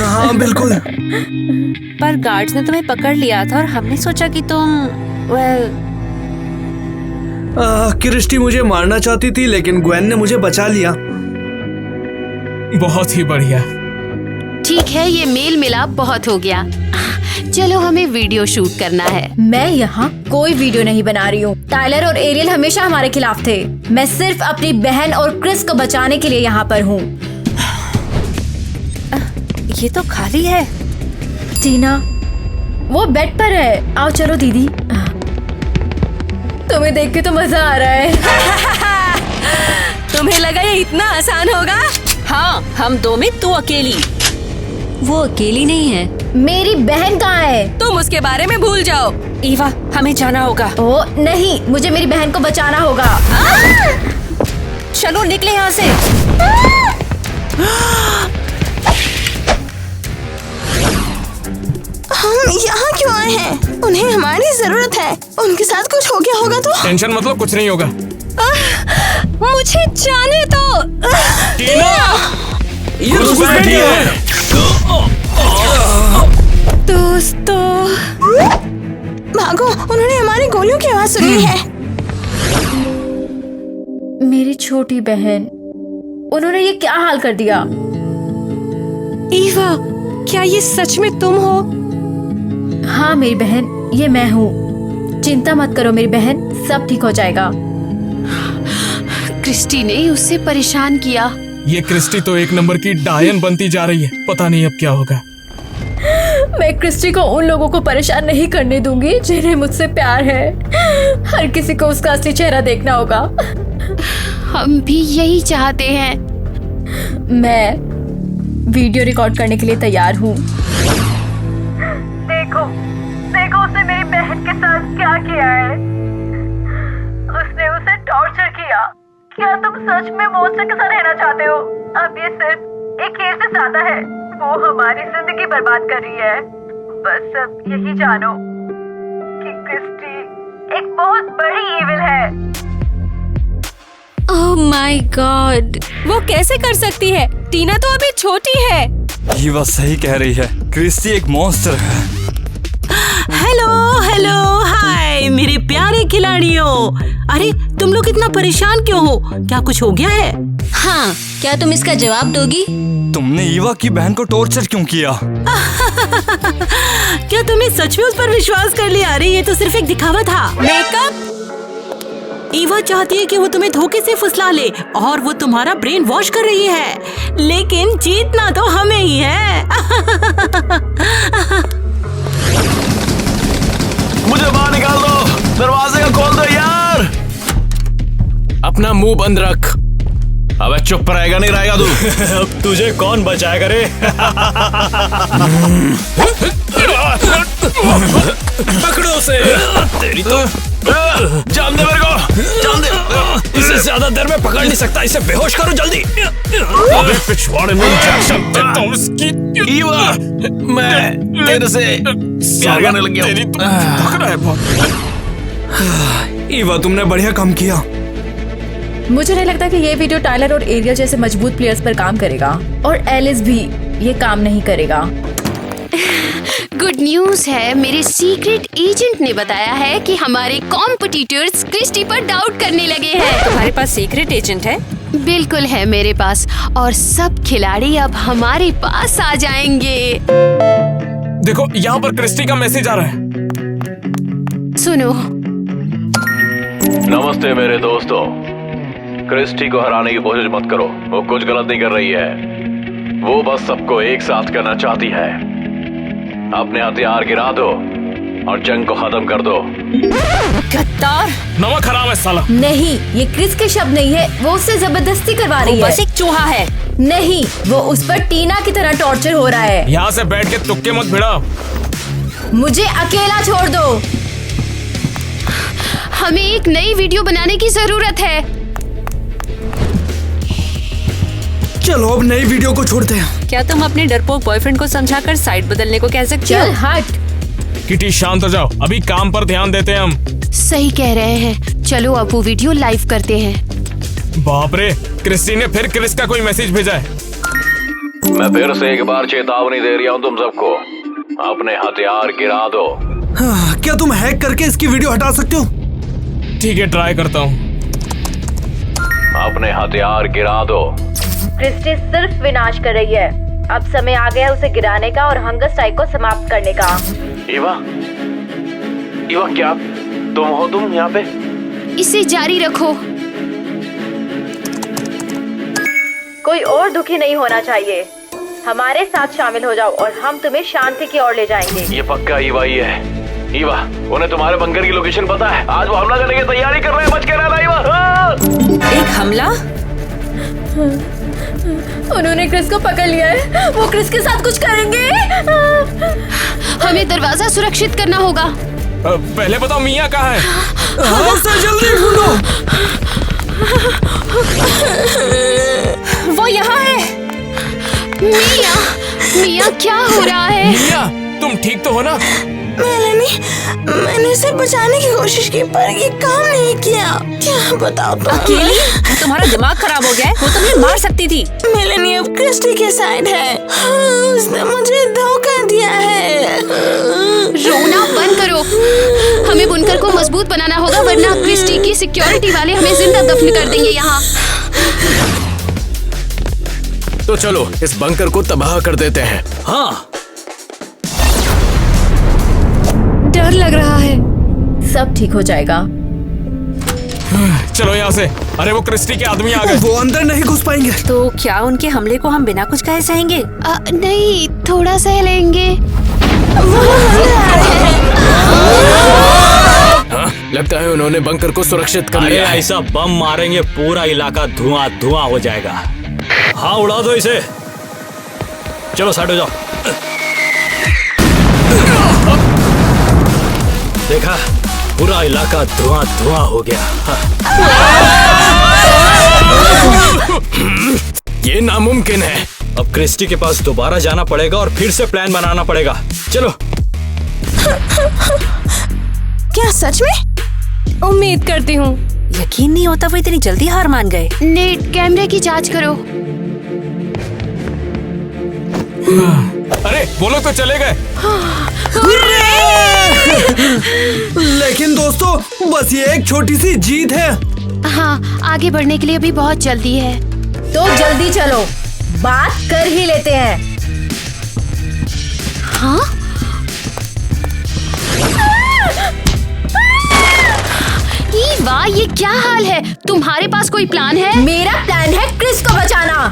हाँ बिल्कुल। पर गार्ड्स ने तुम्हें पकड़ लिया था और हमने सोचा कि तुम क्रिस्टी मुझे मारना चाहती थी लेकिन ग्वेन ने मुझे बचा लिया। बहुत ही बढ़िया। ठीक है, ये मेल मिलाप बहुत हो गया। चलो हमें वीडियो शूट करना है। मैं यहाँ कोई वीडियो नहीं बना रही हूँ। टाइलर और एरियल हमेशा हमारे खिलाफ थे। मैं सिर्फ अपनी बहन और क्रिस को बचाने के लिए यहाँ पर हूँ। ये तो खाली है। टीना, वो बेड पर है। आओ चलो दीदी। तुम्हें देख के तो मजा आ रहा है। तुम्हें लगा ये इतना आसान होगा? हाँ, हम दो में तू अकेली। वो अकेली नहीं है। मेरी बहन कहाँ है? तुम उसके बारे में भूल जाओ। ईवा, हमें जाना होगा। ओ नहीं, मुझे मेरी बहन को बचाना होगा। चलो निकले यहाँ से। हम यहाँ क्यों आए हैं? उन्हें हमारी जरूरत है। उनके साथ कुछ हो गया होगा तो? टेंशन मतलब कुछ नहीं होगा। मुझे जाने दो। दोस्तों, भागो, उन्होंने हमारी गोलियों की आवाज सुनी है। मेरी छोटी बहन, उन्होंने ये क्या हाल कर दिया? ईवा, क्या ये सच में तुम हो? हाँ मेरी बहन, ये मैं हूँ। चिंता मत करो मेरी बहन, सब ठीक हो जाएगा। क्रिस्टी ने उससे परेशान किया। ये क्रिस्टी तो एक नंबर की डायन बनती जा रही है। पता नहीं अब क्या होगा। मैं क्रिस्टी को उन लोगों को परेशान नहीं करने दूंगी जिन्हें मुझसे प्यार है। हर किसी को उसका असली चेहरा देखना होगा। हम भी यही चाहते हैं। मैं वीडियो रिकॉर्ड करने के लिए तैयार हूँ। देखो, देखो उसने मेरी बहन के साथ क्या किया है। उसने उसे टॉर्चर किया। क्या तुम सच में मॉन्स्टर के साथ रहना चाहते हो? अब ये सिर्फ एक खेल से ज्यादा है। वो हमारी जिंदगी बर्बाद कर रही है। बस अब यही जानो कि क्रिस्टी एक बहुत बड़ी इविल है। ओह माय गॉड, वो कैसे कर सकती है? टीना तो अभी छोटी है। ये बात सही कह रही है। क्रिस्टी एक मॉन्स्टर है। हेलो हेलो, हाय मेरे प्यारे खिलाड़ियों। अरे तुम लोग इतना परेशान क्यों हो? क्या कुछ हो गया है? हाँ, क्या तुम इसका जवाब दोगी? तुमने ईवा की बहन को टॉर्चर क्यों किया? क्या तुमने सच में उस पर विश्वास कर लिया? अरे ये तो सिर्फ एक दिखावा था। मेकअप? ईवा चाहती है कि वो तुम्हें धोखे से फुसला ले और वो तुम्हारा ब्रेन वॉश कर रही है, लेकिन जीतना तो हमें ही है। मुझे बाहर निकाल दो, दरवाजे का खोल दो यार। अपना मुंह बंद रख। अबे चुप रहेगा नहीं रहेगा तू? अब तुझे कौन बचाएगा रे? पकड़ो उसे। तेरी तो जान दे मेरे को, जान दे। इसे ज्यादा देर में पकड़ नहीं सकता, इसे बेहोश करो जल्दी। अबे पिछवाड़े में इंजेक्शन देता हूँ इसकी। ईवा, मैं तेरे से प्यार करने लग गया हूँ। तेरी तो पकड़ा है बहुत। ईवा, तुमने बढ़िया काम किया। मुझे नहीं लगता कि ये वीडियो टाइलर और एरियल जैसे मजबूत प्लेयर्स पर काम करेगा, और एलिस भी ये काम नहीं करेगा। गुड न्यूज है, मेरे सीक्रेट एजेंट ने बताया है कि हमारे कॉम्पिटिटर्स क्रिस्टी पर डाउट करने लगे हैं। तुम्हारे पास सीक्रेट एजेंट है? बिल्कुल है मेरे पास, और सब खिलाड़ी अब हमारे पास आ जाएंगे। देखो यहाँ पर क्रिस्टी का मैसेज आ रहा है। सुनो। नमस्ते मेरे दोस्तों, क्रिस्टी को हराने की कोशिश मत करो। वो कुछ गलत नहीं कर रही है। वो बस सबको एक साथ करना चाहती है। अपने हथियार गिरा दो और जंग को खत्म कर दो। गद्दार! नमक हराम है साला। नहीं, ये क्रिस के शब्द नहीं है। वो उससे जबरदस्ती करवा रही है। बस एक चूहा है। नहीं, वो उस पर टीना की तरह टॉर्चर हो रहा है। यहाँ से बैठ के तुक्के मत भिड़ाओ। मुझे अकेला छोड़ दो। हमें एक नई वीडियो बनाने की जरूरत है। चलो अब नई वीडियो को छोड़ते हैं। क्या तुम अपने डरपोक बॉयफ्रेंड को समझाकर साइड बदलने को कह सकती हो? चल हट। किटी शांत हो जाओ, अभी काम पर ध्यान देते हैं हम। सही कह रहे हैं। चलो अब वो वीडियो लाइव करते हैं। बाप रे, क्रिस्टी ने फिर क्रिस का कोई मैसेज भेजा है। मैं फिर से एक बार चेतावनी दे रहा हूँ तुम सबको, अपने हथियार गिरा दो। क्या तुम हैक करके इसकी वीडियो हटा सकते हो? ठीक है, ट्राई करता हूँ। अपने हथियार गिरा दो। क्रिस्टी सिर्फ विनाश कर रही है। अब समय आ गया उसे गिराने का और हंगर स्ट्राइक को समाप्त करने का। ईवा, ईवा क्या तुम यहाँ पे? इसे जारी रखो। कोई और दुखी नहीं होना चाहिए। हमारे साथ शामिल हो जाओ और हम तुम्हें शांति की ओर ले जाएंगे। ये पक्का ईवा ही है। ईवा, उन्हें तुम्हारे बंकर की लोकेशन पता है। आज वो हमला करने की तैयारी कर रहे हैं। बच के रहना ईवा। एक हमला? उन्होंने क्रिस को पकड़ लिया है। वो क्रिस के साथ कुछ करेंगे। हमें दरवाजा सुरक्षित करना होगा। पहले बताओ मिया कहाँ है? हाँ सर, जल्दी ढूंढो। वो यहाँ है। मिया, मिया क्या हो रहा है? मिया, तुम ठीक तो हो ना? मैंने इसे बचाने की कोशिश की पर ये काम नहीं किया। क्या बताओ तुम? अकेली? तुम्हारा दिमाग खराब हो गया है। वो तुम्हें मार सकती थी। मेलेनी अब क्रिस्टी के साइड है। उसने मुझे धोखा दिया है। रोना बंद करो। हमें बुनकर को मजबूत बनाना होगा, वरना क्रिस्टी की सिक्योरिटी वाले हमें जिंदा दफन कर देंगे यहाँ। तो चलो इस बंकर को तबाह कर देते हैं। हाँ, डर लग रहा है। सब ठीक हो जाएगा। चलो यहाँ से। अरे वो क्रिस्टी के आदमी आ गए। वो अंदर नहीं घुस पाएंगे। तो क्या उनके हमले को हम बिना कुछ कहे सहेंगे? नहीं, थोड़ा सह लेंगे। हाँ, लगता है उन्होंने बंकर को सुरक्षित कर लिया है। ऐसा बम मारेंगे पूरा इलाका धुआं धुआं हो जाएगा। हाँ, उड़ा दो इसे। चलो साइड हो जाओ। देखा, पूरा इलाका धुआं धुआं हो गया। ये नामुमकिन है। अब क्रिस्टी के पास दोबारा जाना पड़ेगा और फिर से प्लान बनाना पड़ेगा। चलो। क्या सच में? उम्मीद करती हूँ। यकीन नहीं होता वो इतनी जल्दी हार मान गए। नेट, कैमरे की जांच करो। अरे वो लोग तो चले गए। लेकिन दोस्तों, बस ये एक छोटी सी जीत है। हाँ, आगे बढ़ने के लिए अभी बहुत जल्दी है। तो जल्दी चलो, बात कर ही लेते हैं। हाँ? ईवा, ये क्या हाल है? तुम्हारे पास कोई प्लान है? मेरा प्लान है क्रिस को बचाना।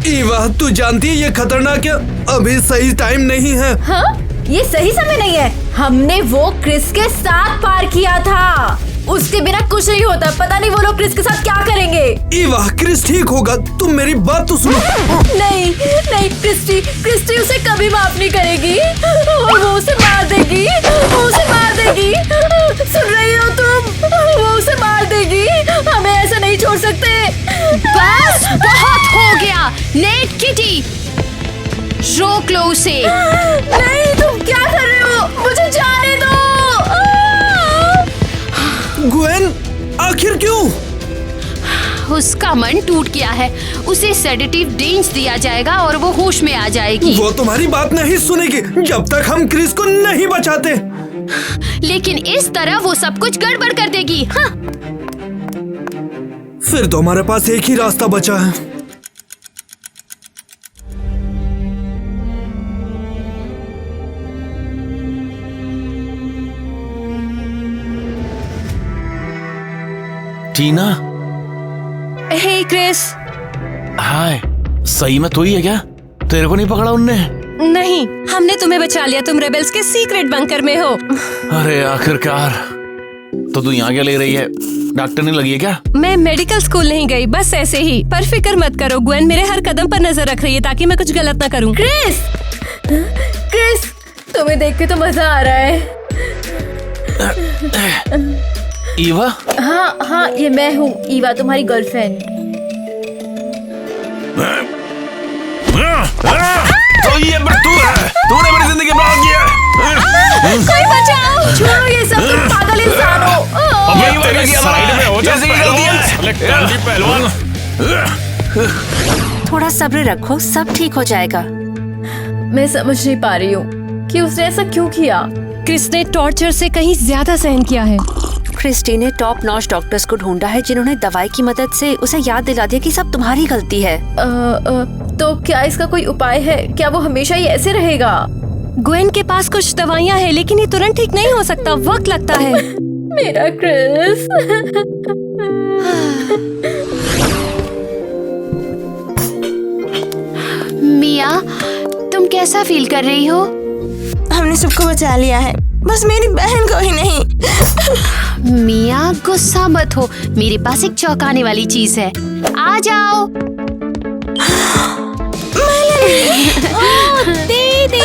ईवा, तू जानती है ये खतरनाक है। अभी सही टाइम नहीं है। हाँ? ये सही समय नहीं है। हमने वो क्रिस के साथ पार किया था। उसके बिना कुछ नहीं होता। पता नहीं वो लोग क्रिस के साथ क्या करेंगे। ईवा, क्रिस ठीक होगा। तुम मेरी बात तो सुनो। नहीं नहीं, क्रिस्टी उसे कभी माफ नहीं करेगी। वो उसे मार देगी। वो उसे मार देगी। सुन रही हो तुम? वो उसे मार देगी। हमें ऐसा नहीं छोड़ सकते। बस बहुत हो गया। नेट, किटी, रोक लो उसे। नहीं, तुम क्या कर रहे हो? मुझे जाने दो। ग्वेन, आखिर क्यों? उसका मन टूट गया है। उसे सेडेटिव ड्रिंक्स दिया जाएगा और वो होश में आ जाएगी। वो तुम्हारी बात नहीं सुनेगी जब तक हम क्रिस को नहीं बचाते। लेकिन इस तरह वो सब कुछ गड़बड़ कर देगी। हाँ? फिर तो हमारे पास एक ही रास्ता बचा है। टीना। हे क्रिस। हाय, सही में तू ही है क्या? तेरे को नहीं पकड़ा उनने? नहीं, हमने तुम्हें बचा लिया। तुम रेबल्स के सीक्रेट बंकर में हो। अरे आखिरकार। तो तू यहाँ क्या ले रही है? डॉक्टर नहीं लगी है क्या? मैं मेडिकल स्कूल नहीं गई, बस ऐसे ही। पर फिक्र मत करो, ग्वेन मेरे हर कदम पर नजर रख रही है ताकि मैं कुछ गलत ना करूं। क्रिस, तुम्हें देख के तो मजा आ रहा है। ईवा? हाँ, ये मैं हूँ ईवा, तुम्हारी गर्लफ्रेंड। तो ये तू है। तूने मेरी जिंदगी बर्बाद की है। कोई बचाओ। छोड़ो ये सब, तुम पागल इंसान हो। साइड में हो जा। पहलवान, थोड़ा सब्र रखो, सब ठीक हो जाएगा। मैं समझ नहीं पा रही हूँ कि उसने ऐसा क्यों किया। क्रिस ने टॉर्चर से कहीं ज्यादा सहन किया है। क्रिस्टी ने टॉप नॉच डॉक्टर्स को ढूंढा है जिन्होंने दवाई की मदद से उसे याद दिला दिया कि सब तुम्हारी गलती है। तो क्या इसका कोई उपाय है? क्या वो हमेशा ही ऐसे रहेगा? ग्वेन के पास कुछ दवाइयाँ हैं, लेकिन ये तुरंत ठीक नहीं हो सकता, वक्त लगता है। मेरा क्रिस। मिया, तुम कैसा फील कर रही हो? हमने सबको बचा लिया है, बस मेरी बहन को ही नहीं। मिया, गुस्सा मत हो, मेरे पास एक चौंकाने वाली चीज है, आ जाओ। दीदी,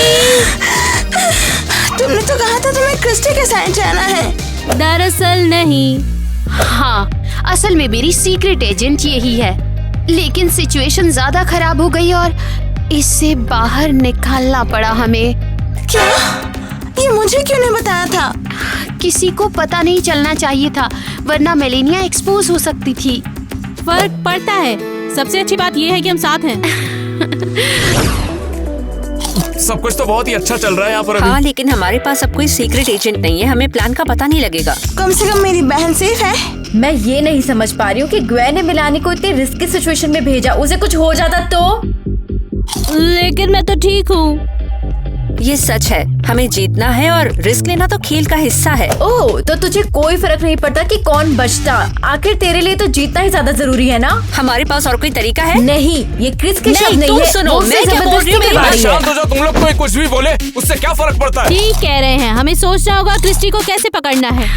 तुमने तो कहा था तुम्हें क्रिस्टी के साथ जाना है। दरअसल नहीं। हाँ, असल में मेरी सीक्रेट एजेंट यही है, लेकिन सिचुएशन ज्यादा खराब हो गई और इससे बाहर निकालना पड़ा हमें। क्या? ये मुझे क्यों नहीं बताया था? किसी को पता नहीं चलना चाहिए था, वरना मेलेनिया एक्सपोज हो सकती थी। फर्क पड़ता है, सबसे अच्छी बात ये है कि हम साथ हैं। सब कुछ तो बहुत ही अच्छा चल रहा है यहाँ पर अभी। हाँ, लेकिन हमारे पास अब कोई सीक्रेट एजेंट नहीं है, हमें प्लान का पता नहीं लगेगा। कम से कम मेरी बहन सेफ है। मैं ये नहीं समझ पा रही हूँ कि ग्वेन ने मिलानी को इतनी रिस्की सिचुएशन में भेजा, उसे कुछ हो जाता तो? लेकिन मैं तो ठीक हूँ। ये सच है, हमें जीतना है और रिस्क लेना तो खेल का हिस्सा है। ओह, तो तुझे कोई फर्क नहीं पड़ता कि कौन बचता, आखिर तेरे लिए तो जीतना ही ज्यादा जरूरी है ना? हमारे पास और कोई तरीका है? नहीं, ये क्रिस के शब्द नहीं है। सुनो, मैं क्या बोल रही हूँ, मेरी बात शांत हो जाओ तुम लोग, कोई कुछ भी बोले उससे क्या फर्क पड़ता है? ठीक कह रहे हैं, हमें सोचना होगा क्रिस्टी को कैसे पकड़ना है।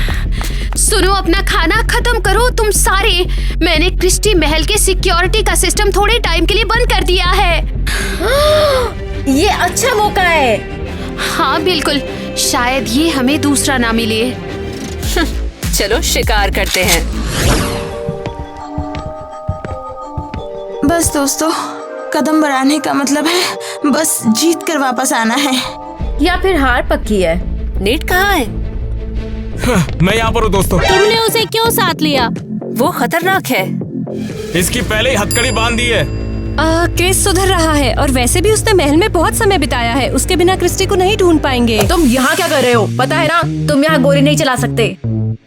सुनो, अपना खाना खत्म करो तुम सारे। मैंने क्रिस्टी महल के सिक्योरिटी का सिस्टम थोड़े टाइम के लिए बंद कर दिया है। ये अच्छा मौका है। हाँ बिल्कुल, शायद ये हमें दूसरा ना मिले। चलो शिकार करते हैं। बस दोस्तों, कदम बढ़ाने का मतलब है बस जीत कर वापस आना है, या फिर हार पक्की है। नेट कहाँ है? मैं यहाँ पर हूँ दोस्तों। तुमने उसे क्यों साथ लिया? वो खतरनाक है। इसकी पहले ही हथकड़ी बांध दी है। क्रिस सुधर रहा है और वैसे भी उसने महल में बहुत समय बिताया है, उसके बिना क्रिस्टी को नहीं ढूंढ पाएंगे। तुम यहाँ क्या कर रहे हो? पता है ना, तुम यहाँ गोली नहीं चला सकते।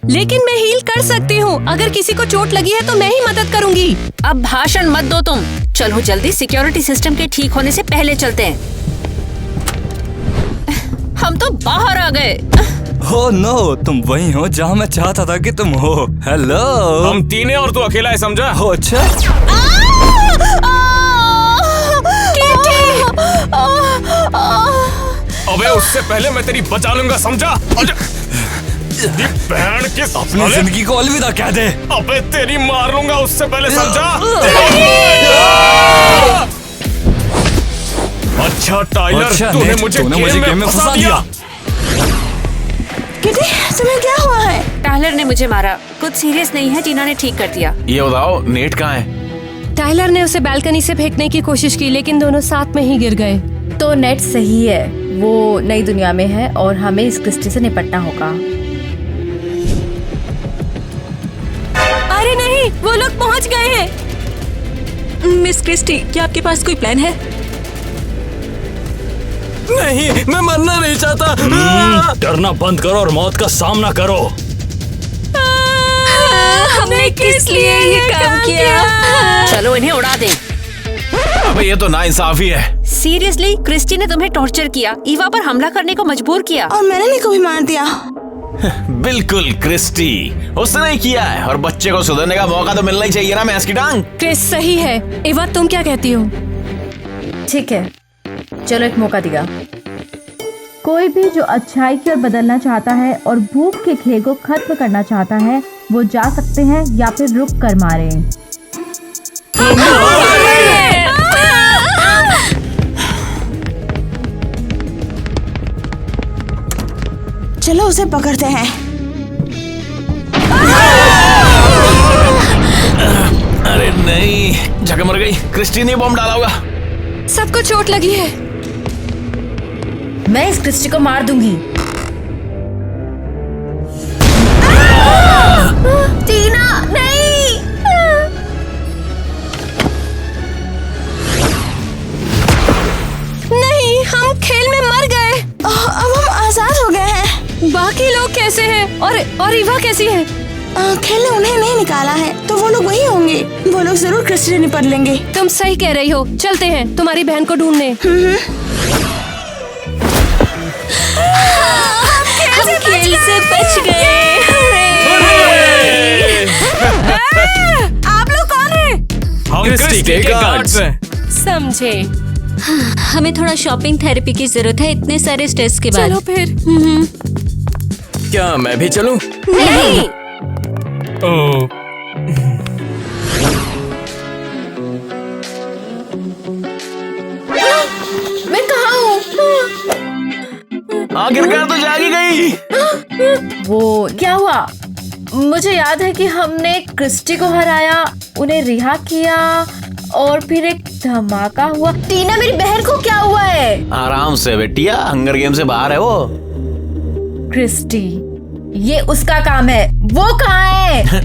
लेकिन मैं हील कर सकती हूँ, अगर किसी को चोट लगी है तो मैं ही मदद करूँगी। अब भाषण मत दो तुम, चलो जल्दी सिक्योरिटी सिस्टम के ठीक होने से पहले चलते हैं। हम तो बाहर आ गए। हो नो, तुम वही हो जहाँ मैं चाहता था कि तुम हो। हेलो, हम तीन हैं और तू अकेला है, समझा? हो अच्छा। अबे उससे पहले मैं तेरी बचा लूंगा, समझा? ये बहन के अपनी जिंदगी को अलविदा कह दे। अबे तेरी मार लूंगा उससे पहले, समझा? अच्छा टाइलर, अच्छा, तूने नेट, मुझे तूने गेम में फंसा दिया। किटी, तुम्हें क्या हुआ है? टाइलर ने मुझे मारा, कुछ सीरियस नहीं है, टीना ने ठीक कर दिया। ये बताओ नेट कहाँ है? टाइलर ने उसे बालकनी से फेंकने की कोशिश की, लेकिन दोनों साथ में ही गिर गए। तो नेट सही है, वो नई दुनिया में है और हमें इस क्रिस्टी से निपटना होगा। अरे नहीं, वो लोग पहुंच गए हैं। मिस क्रिस्टी, क्या आपके पास कोई प्लान है? नहीं, मैं मरना नहीं चाहता। डरना बंद करो और मौत का सामना करो। हमने किस लिए ये काम किया? चलो इन्हें उड़ा दें। अबे ये तो नाइंसाफी है। सीरियसली, क्रिस्टी ने तुम्हें टॉर्चर किया, ईवा पर हमला करने को मजबूर किया और मैंने को भी मार दिया। बिल्कुल क्रिस्टी, उसने ही किया है और बच्चे को सुधरने का मौका तो मिलना ही चाहिए ना, मैं इसकी टांग। क्रिस सही है। ईवा तुम क्या कहती हो? ठीक है, चलो एक मौका दिया। कोई भी जो अच्छाई की ओर बदलना चाहता है और भूख के खेल को खत्म करना चाहता है, वो जा सकते हैं या फिर रुक कर मारे। चलो उसे पकड़ते हैं। अरे नहीं, जगह मर गई। क्रिस्टी ने बॉम्ब डाला होगा। सबको चोट लगी है। मैं इस क्रिस्टी को मार दूंगी। टीना नहीं। नहीं, हम खेल में मर गए। अब हम आजाद हो गए हैं। बाकी लोग कैसे हैं? और ईवा कैसी है? खेलने उन्हें नहीं निकाला है तो वो लोग वही होंगे। वो लोग जरूर क्रिस्टी से निपट लेंगे। तुम सही कह रही हो, चलते हैं तुम्हारी बहन को ढूंढने। हम खेल से बच गए। आप लोग कौन हैं? हम क्रिस्टी के गार्ड्स हैं। समझे। हमें थोड़ा शॉपिंग थेरेपी की जरूरत है इतने सारे स्ट्रेस के बाद। चलो फिर। क्या मैं भी चलूं? नहीं। ओह, मैं कहाँ हूँ? आखिरकार तो जागी गई। वो क्या हुआ? मुझे याद है कि हमने क्रिस्टी को हराया, उन्हें रिहा किया और फिर एक धमाका हुआ। टीना, मेरी बहन को क्या हुआ है? आराम से बेटिया, हंगर गेम से बाहर है वो। क्रिस्टी, ये उसका काम है। वो कहाँ है?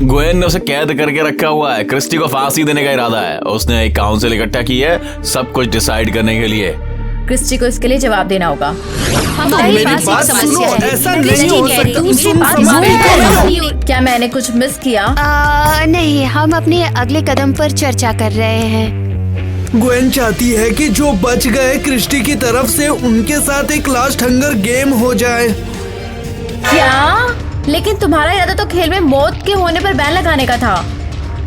ग्वेन ने उसे कैद करके रखा हुआ है। क्रिस्टी को फांसी देने का इरादा है। उसने एक काउंसिल इकट्ठा की है सब कुछ डिसाइड करने के लिए। क्रिस्टी को इसके लिए जवाब देना होगा। हमारे पास एक समस्या है। ऐसा नहीं हो सकता। क्या मैंने कुछ मिस किया? नहीं, हम अपने अगले कदम पर चर्चा कर रहे हैं। ग्वेन चाहती है कि जो बच गए क्रिस्टी की तरफ से उनके साथ एक लास्ट हंगर गेम हो जाए। क्या? लेकिन तुम्हारा इरादा तो खेल में मौत के होने पर बैन लगाने का था।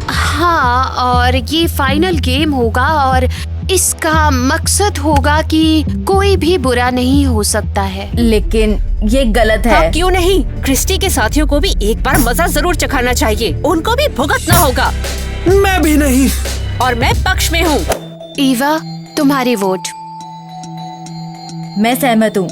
हाँ, और ये फाइनल गेम होगा और इसका मकसद होगा कि कोई भी बुरा नहीं हो सकता है। लेकिन ये गलत है। हाँ, क्यों नहीं? क्रिस्टी के साथियों को भी एक बार मजा जरूर चखाना चाहिए। उनको भी भुगतना होगा। मैं भी नहीं। और मैं पक्ष में हूँ। ईवा, तुम्हारी वोट। मैं सहमत हूँ,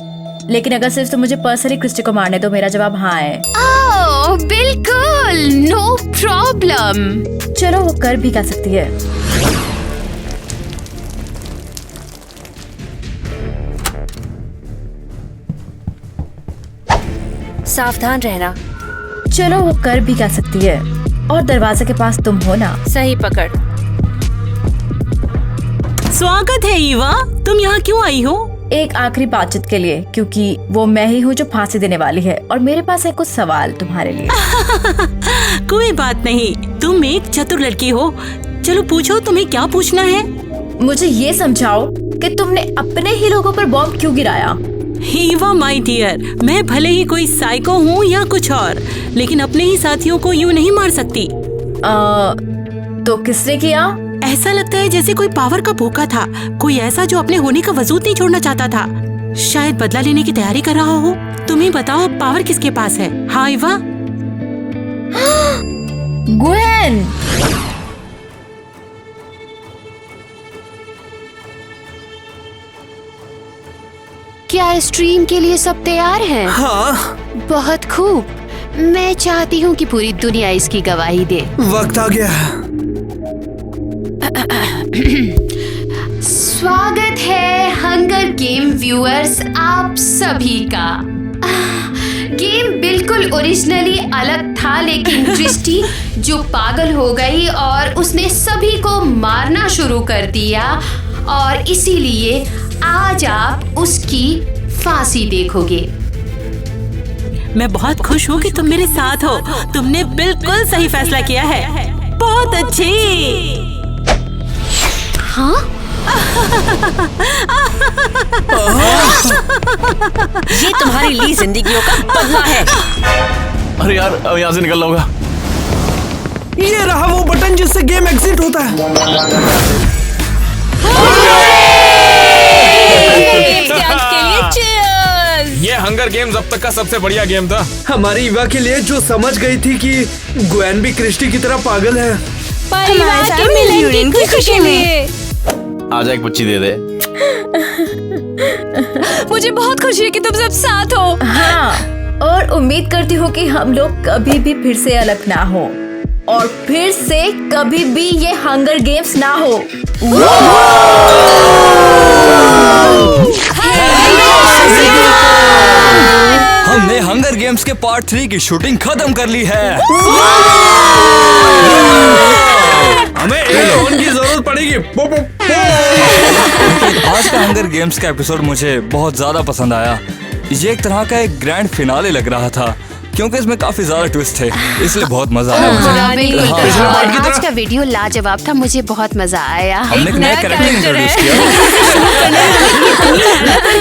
लेकिन अगर सिर्फ तुम मुझे पर्सनली क्रिस्टी को मारने तो मेरा जवाब हाँ है। ओह, बिल्कुल, नो प्रॉब्लम। चलो, वो कर भी क्या सकती है। सावधान रहना। चलो, वो कर भी क्या सकती है। और दरवाजे के पास तुम हो ना। सही पकड़। स्वागत है ईवा, तुम यहाँ क्यों आई हो? एक आखिरी बातचीत के लिए, क्योंकि वो मैं ही हूँ जो फांसी देने वाली है और मेरे पास है कुछ सवाल तुम्हारे लिए। कोई बात नहीं, तुम एक चतुर लड़की हो। चलो पूछो, तुम्हें क्या पूछना है? मुझे ये समझाओ कि तुमने अपने ही लोगों पर बॉम्ब क्यों गिराया? ईवा माय डियर, मैं भले ही कोई साइको हूँ या कुछ और, लेकिन अपने ही साथियों को यूँ नहीं मार सकती। तो किसने किया? ऐसा लगता है जैसे कोई पावर का भूखा था, कोई ऐसा जो अपने होने का वजूद नहीं छोड़ना चाहता था। शायद बदला लेने की तैयारी कर रहा हो। तुम्हें बताओ, पावर किसके पास है? हाँ ईवा? ग्वेन। क्या स्ट्रीम के लिए सब तैयार हैं? हाँ। बहुत खूब। मैं चाहती हूँ कि पूरी दुनिया इसकी गवाही दे। वक्त आ गया। स्वागत है हंगर गेम व्यूअर्स आप सभी का। गेम बिल्कुल ओरिजिनली अलग था, लेकिन क्रिस्टी जो पागल हो गई और उसने सभी को मारना शुरू कर दिया और इसीलिए आज आप उसकी फांसी देखोगे। मैं बहुत खुश हूँ कि तुम मेरे साथ हो। तुमने बिल्कुल सही फैसला किया है। बहुत अच्छी। हाँ? ये तुम्हारी ली जिंदगियों का बदला है। अरे यार, अब यहाँ से निकलना होगा। ये रहा वो बटन जिससे गेम एग्जिट होता है। ये हंगर गेम्स अब तक का सबसे बढ़िया गेम था। हमारी ईवा के लिए, जो समझ गई थी कि ग्वेन भी क्रिस्टी की तरह पागल है। परिवार के मिलन की खुशी में। आजा एक पुच्ची दे दे। मुझे बहुत खुशी है कि तुम सब साथ हो। हाँ, और उम्मीद करती हूँ कि हम लोग कभी भी फिर से अलग ना हो और फिर से कभी भी ये हंगर गेम्स ना हो। हमने हंगर गेम्स के पार्ट 3 की शूटिंग खत्म कर ली है। हमें एक फोन की जरूरत पड़ेगी। आज का हंगर गेम्स का एपिसोड मुझे बहुत ज्यादा पसंद आया। ये एक तरह का एक ग्रैंड फिनाले लग रहा था, क्योंकि इसमें काफी ज्यादा ट्विस्ट है, इसलिए बहुत मजा आया मुझे। आज का वीडियो लाजवाब था, मुझे बहुत मजा आया। हमने एक नया कैरेक्टर इंट्रोड्यूस किया।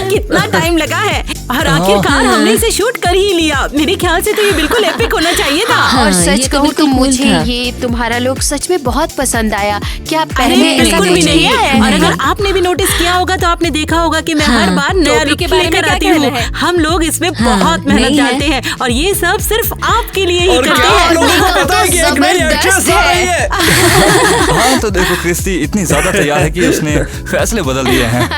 कितना टाइम लगा है और आखिरकार हमने इसे शूट कर ही लिया। मेरे ख्याल से तो ये बिल्कुल एपिक होना चाहिए था। और सच कहूँ तो मुझे ये तुम्हारा लुक सच में बहुत पसंद आया। क्या पहले बिल्कुल भी नहीं है। और अगर आपने भी नोटिस किया होगा तो आपने देखा होगा कि मैं हर बार नया लुक लेकर आती हूँ। हम लोग इसमें बहुत मेहनत डालते हैं और ये सब सिर्फ आपके लिए ही करते हैं। हाँ तो देखो क्रिस्टी इतनी ज्यादा तैयार है कि उसने फैसले बदल दिए हैं।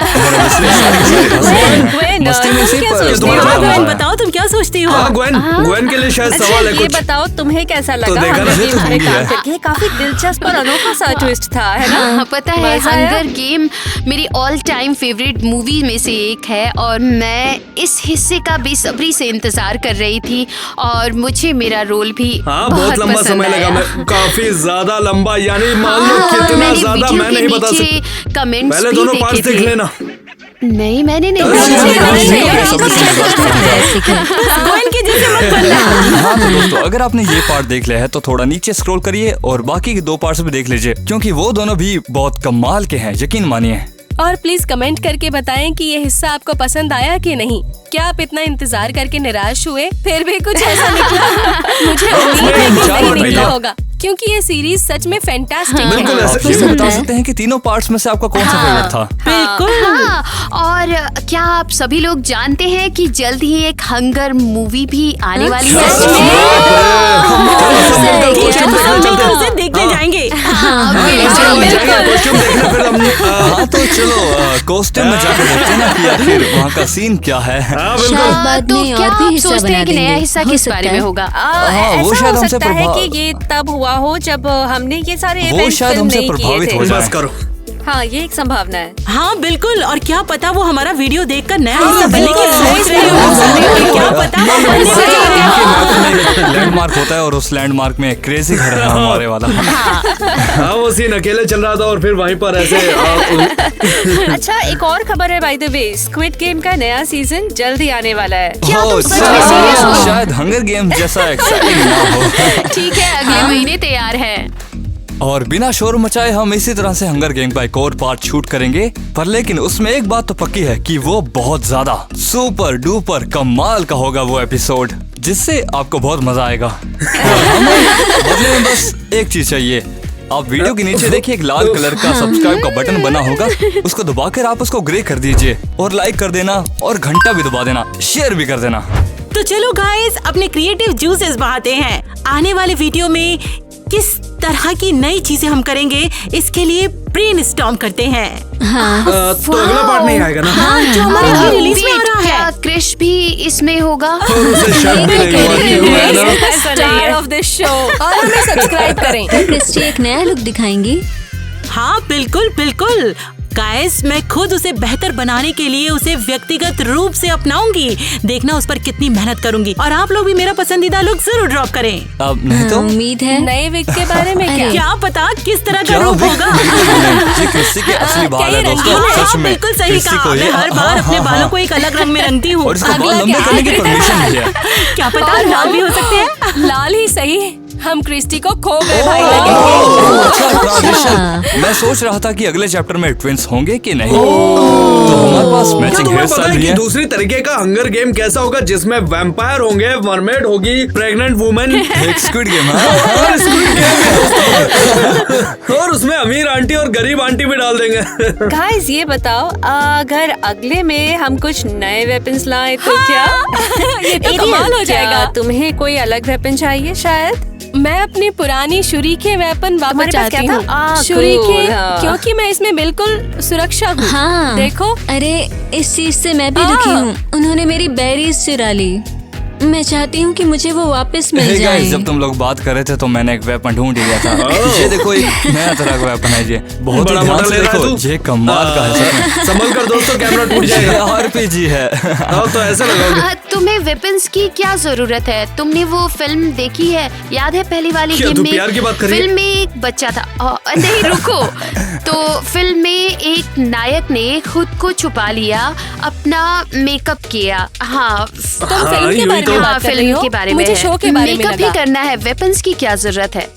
बताओ तुम क्या सोचती हो? ग्वेन के लिए शायद सवाल है ये कुछ। बताओ तुम्हें कैसा लगा? तो देखा ना, ये तो हंगर गेम मूवी है। करके काफी दिलचस्प और अनोखा सा ट्विस्ट था, है ना? हाँ, पता है मजा आया? हंगर गेम मेरी ऑल टाइम फेवरेट मूवी में से एक है और मैं इस हिस्से का बेसब्री से इंतजार कर रही थी और मुझे मेरा रोल भी बहुत लंबा पसंद समय लगा, आया। मैं काफी ज्यादा लंबा, यानी मान लो कितना मैंने ज्यादा वीडियो मैं के नहीं बता नीचे सकता। कमेंट्स पहले भी दोनों देखे पार्ट्स देख थे। लेना। नहीं मैंने नहीं हाँ तो दोस्तों अगर आपने ये पार्ट देख लिया है तो थोड़ा नीचे स्क्रॉल करिए और बाकी के 2 पार्ट्स भी देख लीजिए, क्योंकि वो दोनों भी बहुत कमाल के हैं, यकीन मानिए। और प्लीज कमेंट करके बताएं कि ये हिस्सा आपको पसंद आया कि नहीं। क्या आप इतना इंतजार करके निराश हुए? फिर भी कुछ ऐसा निकला? मुझे उम्मीद है कि नहीं निकला होगा, क्योंकि ये सीरीज सच में फैंटास्टिक है। आप ये बता सकते हैं कि तीनों पार्ट्स में से आपका कौन सा फेवरेट था? बिल्कुल। और क्या आप सभी लोग जानते हैं कि जल्द ही एक हंगर मूवी भी आने वाली है? उसे देखने जाएंगे। हाँ तो चलो कॉस्ट्यूम में जाकर देखते हैं ना कि आखिर वहाँ का सीन क्या है। तो क्या आप सोचते हैं कि नया हिस्सा किस बारे में होगा? वो शायद हमसे कि ये तब हुआ हो जब हमने ये सारे वो शायद हमसे प्रभावित हो जाए। करो। हाँ ये एक संभावना है। हाँ बिल्कुल। और क्या पता वो हमारा वीडियो देखकर नया हिस्सा बनने की सोच रही हो। क्या पता लैंडमार्क होता है और उस लैंडमार्क में क्रेजी घर है हमारे वाला। हाँ वो सीन अकेले चल रहा था और फिर वहीं पर ऐसे अच्छा एक और खबर है by the way, squid game का नया सीजन जल्द ही आने वाला है। शायद हंगर गेम जैसा एक्साइटिंग ना हो। ठीक है अगले महीने तैयार है। और बिना शोर मचाए हम इसी तरह से हंगर गेम का एक और पार्ट शूट करेंगे, पर लेकिन उसमें एक बात तो पक्की है कि वो बहुत ज्यादा सुपर डुपर कमाल का होगा वो एपिसोड, जिससे आपको बहुत मजा आएगा। बदले में बस एक चीज चाहिए, आप वीडियो के नीचे देखिए एक लाल कलर का सब्सक्राइब का बटन बना होगा, उसको दबाकर आप उसको ग्रे कर दीजिए और लाइक कर देना और घंटा भी दबा देना, शेयर भी कर देना। तो चलो गाइस अपने क्रिएटिव जूसेस बहाते हैं। आने वाले वीडियो में किस तरह की नई चीजें हम करेंगे इसके लिए ब्रेनस्टॉर्म करते हैं। तो अगला पार्ट नहीं आएगा ना? हाँ जो हमारे रिलीज में आ रहा है। क्या क्रिश भी इसमें होगा? स्टार ऑफ द शो और हमें सब्सक्राइब करें। क्रिस्टी एक नया लुक दिखाएंगी? हाँ बिल्कुल बिल्कुल गाइस, मैं खुद उसे बेहतर बनाने के लिए उसे व्यक्तिगत रूप से अपनाऊंगी। देखना उस पर कितनी मेहनत करूंगी। और आप लोग भी मेरा पसंदीदा लुक जरूर ड्रॉप करें। अब नहीं तो उम्मीद है। नए विग के बारे में क्या पता किस तरह का रूप होगा। ये क्रिस्टी के असली बाल है दोस्तों, सच में। बिल्कुल सही कहा। मैं हर बार अपने बालों को एक अलग रंग में रंगती हूँ। और इसको बाल लंबे करने की परमिशन भी है। क्या पता लाल भी हो सकते हैं। लाल ही सही, हम क्रिस्टी को खो गए भाई। मैं सोच रहा था कि अगले चैप्टर में ट्विंस होंगे कि नहीं, तो हमारे पास मैचिंग हेयर स्टाइल भी है। दूसरी तरीके का हंगर गेम कैसा होगा जिसमें वैम्पायर होंगे, मरमेड होगी, प्रेग्नेंट वुमेन, एक स्क्विड गेम और उसमें अमीर आंटी और गरीब आंटी भी डाल देंगे। गाइस ये बताओ, अगर अगले में हम कुछ नए वेपन्स लाए तो क्या? ये तो कमाल हो जाएगा। तुम्हें कोई अलग वेपन चाहिए शायद? मैं अपनी पुरानी छुरी के वेपन वापस चाहती हूँ। छुरी के, क्योंकि मैं इसमें बिल्कुल सुरक्षा हूँ। हाँ। देखो, अरे इस चीज से मैं भी दुखी हूँ। उन्होंने मेरी बेरीज चुरा ली। मैं चाहती हूँ कि मुझे वो वापस मिल जाए। जब तुम लोग बात कर रहे थे तो मैंने एक वेपन ढूंढ लिया था। ये देखो एक नया तरह का वेपन है, ये बहुत ही ध्यान से देखो, ये कमाल का है। संभल कर दोस्तों, कैमरा टूट जाएगा। आरपीजी है। तो ऐसा लगाओगे। तुम्हें वेपन्स की क्या जरूरत है? तुमने वो फिल्म देखी है? याद है पहली वाली गेम में फिल्म में एक बच्चा था। नहीं रुको, तो फिल्म में एक नायक ने खुद को छुपा लिया, अब अपना मेकअप किया। हाँ तुम फिल्म के बारे में बात कर रही हो? फिल्म के बारे में मुझे शो के बारे में मेकअप भी लगा। करना है। वेपन्स की क्या जरूरत है?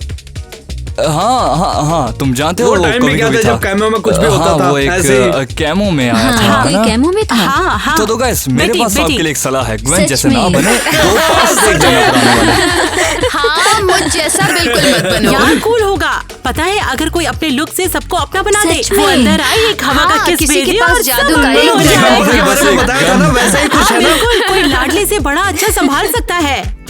हाँ हाँ हाँ, तुम जानते हो वो टाइम में क्या था जब कैमो में कुछ भी होता हाँ, था, वो ऐसे एक कैमो में आया था, हाँ, है ना? कैमो में था। हाँ हाँ। तो गाइस मेरे पास आपके लिए एक सलाह है, ग्वेन सच जैसे ना में? बने, दो पास देख जाना पुराने वाले। हाँ मुझ जैसा बिल्कुल मत बनो। यार कूल होगा। पता है अगर कोई अपने लुक से सबको अपना बना दे, सच वो में? अंदर आए, एक हवा का हाँ, किस किसी के भेजे पास और जादू सब का मंगल हो एक जाए। के बारे में बताया था ना, वैसा ही कुछ हाँ, है ना। बिल्कुल, कोई लाडले से बड़ा अच्छा संभाल सकता है।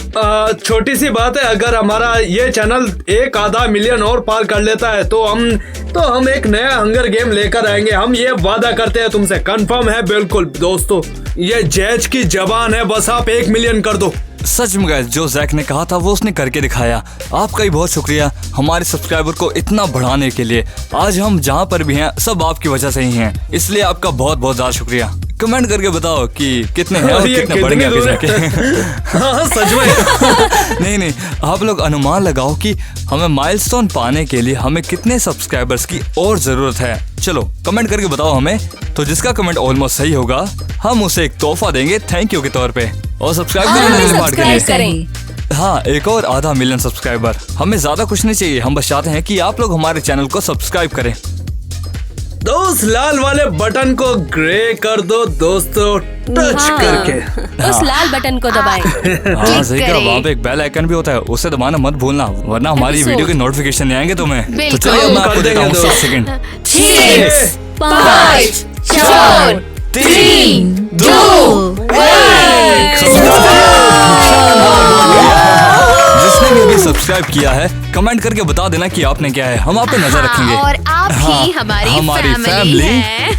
छोटी सी बात है, अगर हमारा ये चैनल 1.5 मिलियन और पार कर लेता है तो हम एक नया हंगर गेम लेकर आएंगे। हम ये वादा करते हैं तुमसे, कंफर्म है बिल्कुल दोस्तों। ये जैज की जबान है, बस आप 1 मिलियन कर दो। सच में गाइस, जो जैक ने कहा था वो उसने करके दिखाया। आपका ही बहुत शुक्रिया हमारे सब्सक्राइबर को इतना बढ़ाने के लिए। आज हम जहाँ पर भी हैं सब आपकी वजह से ही हैं, इसलिए आपका बहुत बहुत ज्यादा शुक्रिया। कमेंट करके बताओ कि कितने हैं और ये कितने बढ़ेंगे आगे दूर है? जाके। हाँ सच में। नहीं, आप लोग अनुमान लगाओ कि हमें माइलस्टोन पाने के लिए हमें कितने सब्सक्राइबर्स की और जरूरत है। चलो कमेंट करके बताओ हमें, तो जिसका कमेंट ऑलमोस्ट सही होगा हम उसे एक तोहफा देंगे थैंक यू के तौर पे। और सब्सक्राइब करें। हाँ, एक और 0.5 मिलियन सब्सक्राइबर। हमें ज्यादा कुछ नहीं चाहिए, हम बस चाहते हैं कि आप लोग हमारे चैनल को सब्सक्राइब करें। तो उस लाल वाले बटन को ग्रे कर दो दोस्तों, टच करके। उस लाल बटन को दबाएं। हाँ सही कहा, वहाँ पे एक बेल आइकन भी होता है, उसे दबाना मत भूलना, वरना हमारी वीडियो के नोटिफिकेशन नहीं आएंगे तुम्हें। तो चलिए मैं आपको देता हूँ 7 सेकंड। 6 5 4 3 2 जिसने भी अभी सब्सक्राइब किया है कमेंट करके बता देना कि आपने क्या है, हम आप पे नजर रखेंगे। और आप ही हमारी फैमिली है।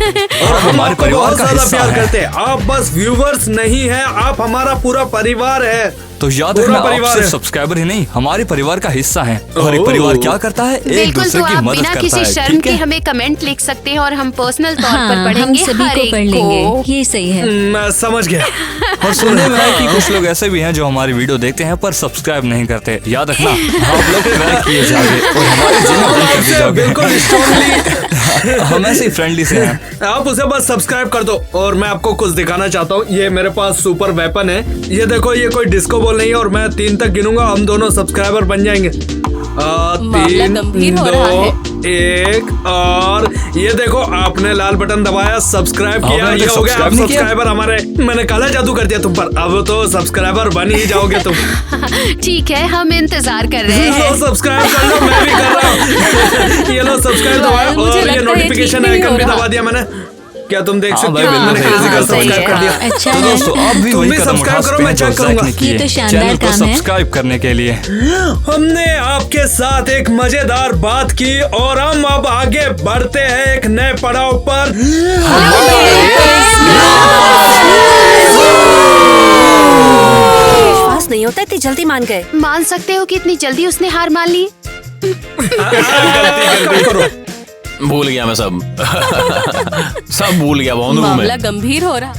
और हमारे परिवार का हिस्सा प्यार है। करते हैं आप, बस व्यूवर्स नहीं है, आप हमारा पूरा परिवार है। तो याद पूरा रखना, आप परिवार सिर्फ है। सब्सक्राइबर ही नहीं हमारे परिवार का हिस्सा है। और एक परिवार क्या करता है, एक बिल्कुल, दूसरे तो की आप मदद बिना करता किसी है। शर्म ठीक के है, हमें कमेंट लिख सकते हैं और हम पर्सनल तौर पर हाँ, पढ़ेंगे हम सभी हर को एक पढ़ लेंगे, ये सही है। मैं समझ गया। और सुनने में है कि कुछ लोग ऐसे भी हैं जो हमारी वीडियो देखते हैं पर सब्सक्राइब नहीं करते। याद रखना, आप लोग ट्रैक किए जाओगे और हमारे जिम्मे बंद कर दिए जाओगे। बिल्कुल स्ट्रांगली हम ऐसे ही फ्रेंडली से हैं। आप उसे बस सब्सक्राइब कर दो। और मैं आपको कुछ दिखाना चाहता हूँ, ये मेरे पास सुपर वेपन है। ये देखो, ये कोई डिस्को बॉल नहीं है और मैं 3 तक गिनूंगा, हम दोनों सब्सक्राइबर बन जाएंगे। 3 गंभीर हो 2 रहा है। 1 और ये देखो, आपने लाल बटन दबाया, सब्सक्राइब किया, आपने ये हो गया। सब्सक्राइब अब नहीं किया? सब्सक्राइबर हमारे, मैंने काला जादू कर दिया तुम पर, अब तो सब्सक्राइबर बन ही जाओगे तुम। ठीक है, हम इंतजार कर रहे हैं। लो सब्सक्राइब कर लो, मैं भी कर रहा हूँ। ये लो सब्सक्राइब दबाया मुझे और लगता ये है नोटिफिकेशन ठीक नहीं आइकन भी हो रहा। दबा दिया मैंने। क्या तुम देख सकते भाई, हो? बिल्कुल मैंने सही crazy है, का सही सब्सक्राइब है। कर दिया। अच्छा तो है। दोस्तों आप भी तुम वही भी कदम सब्सक्राइब उठा करो, सकते मैं हैं जो चेक जैक करूंगा। ने किए। ये तो शानदार चैनल को काम है। सब्सक्राइब करने के लिए। हमने आपके साथ एक मजेदार बात की और हम अब आगे बढ़ते हैं एक नए पड़ाव पर। विश्वास नहीं होता, इतनी जल्दी मान गए। मान सकते हो कि इतनी जल्दी उसने हार मान ली? भूल गया मैं सब। सब भूल गया बोंदू में। मामला गंभीर हो रहा।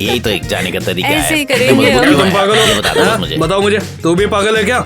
यही तो एक जाने का तरीका ऐसे ही है। करेंगे हम। तुम पागल ये हो? बता दो मुझे। बताओ मुझे, तू भी पागल है क्या?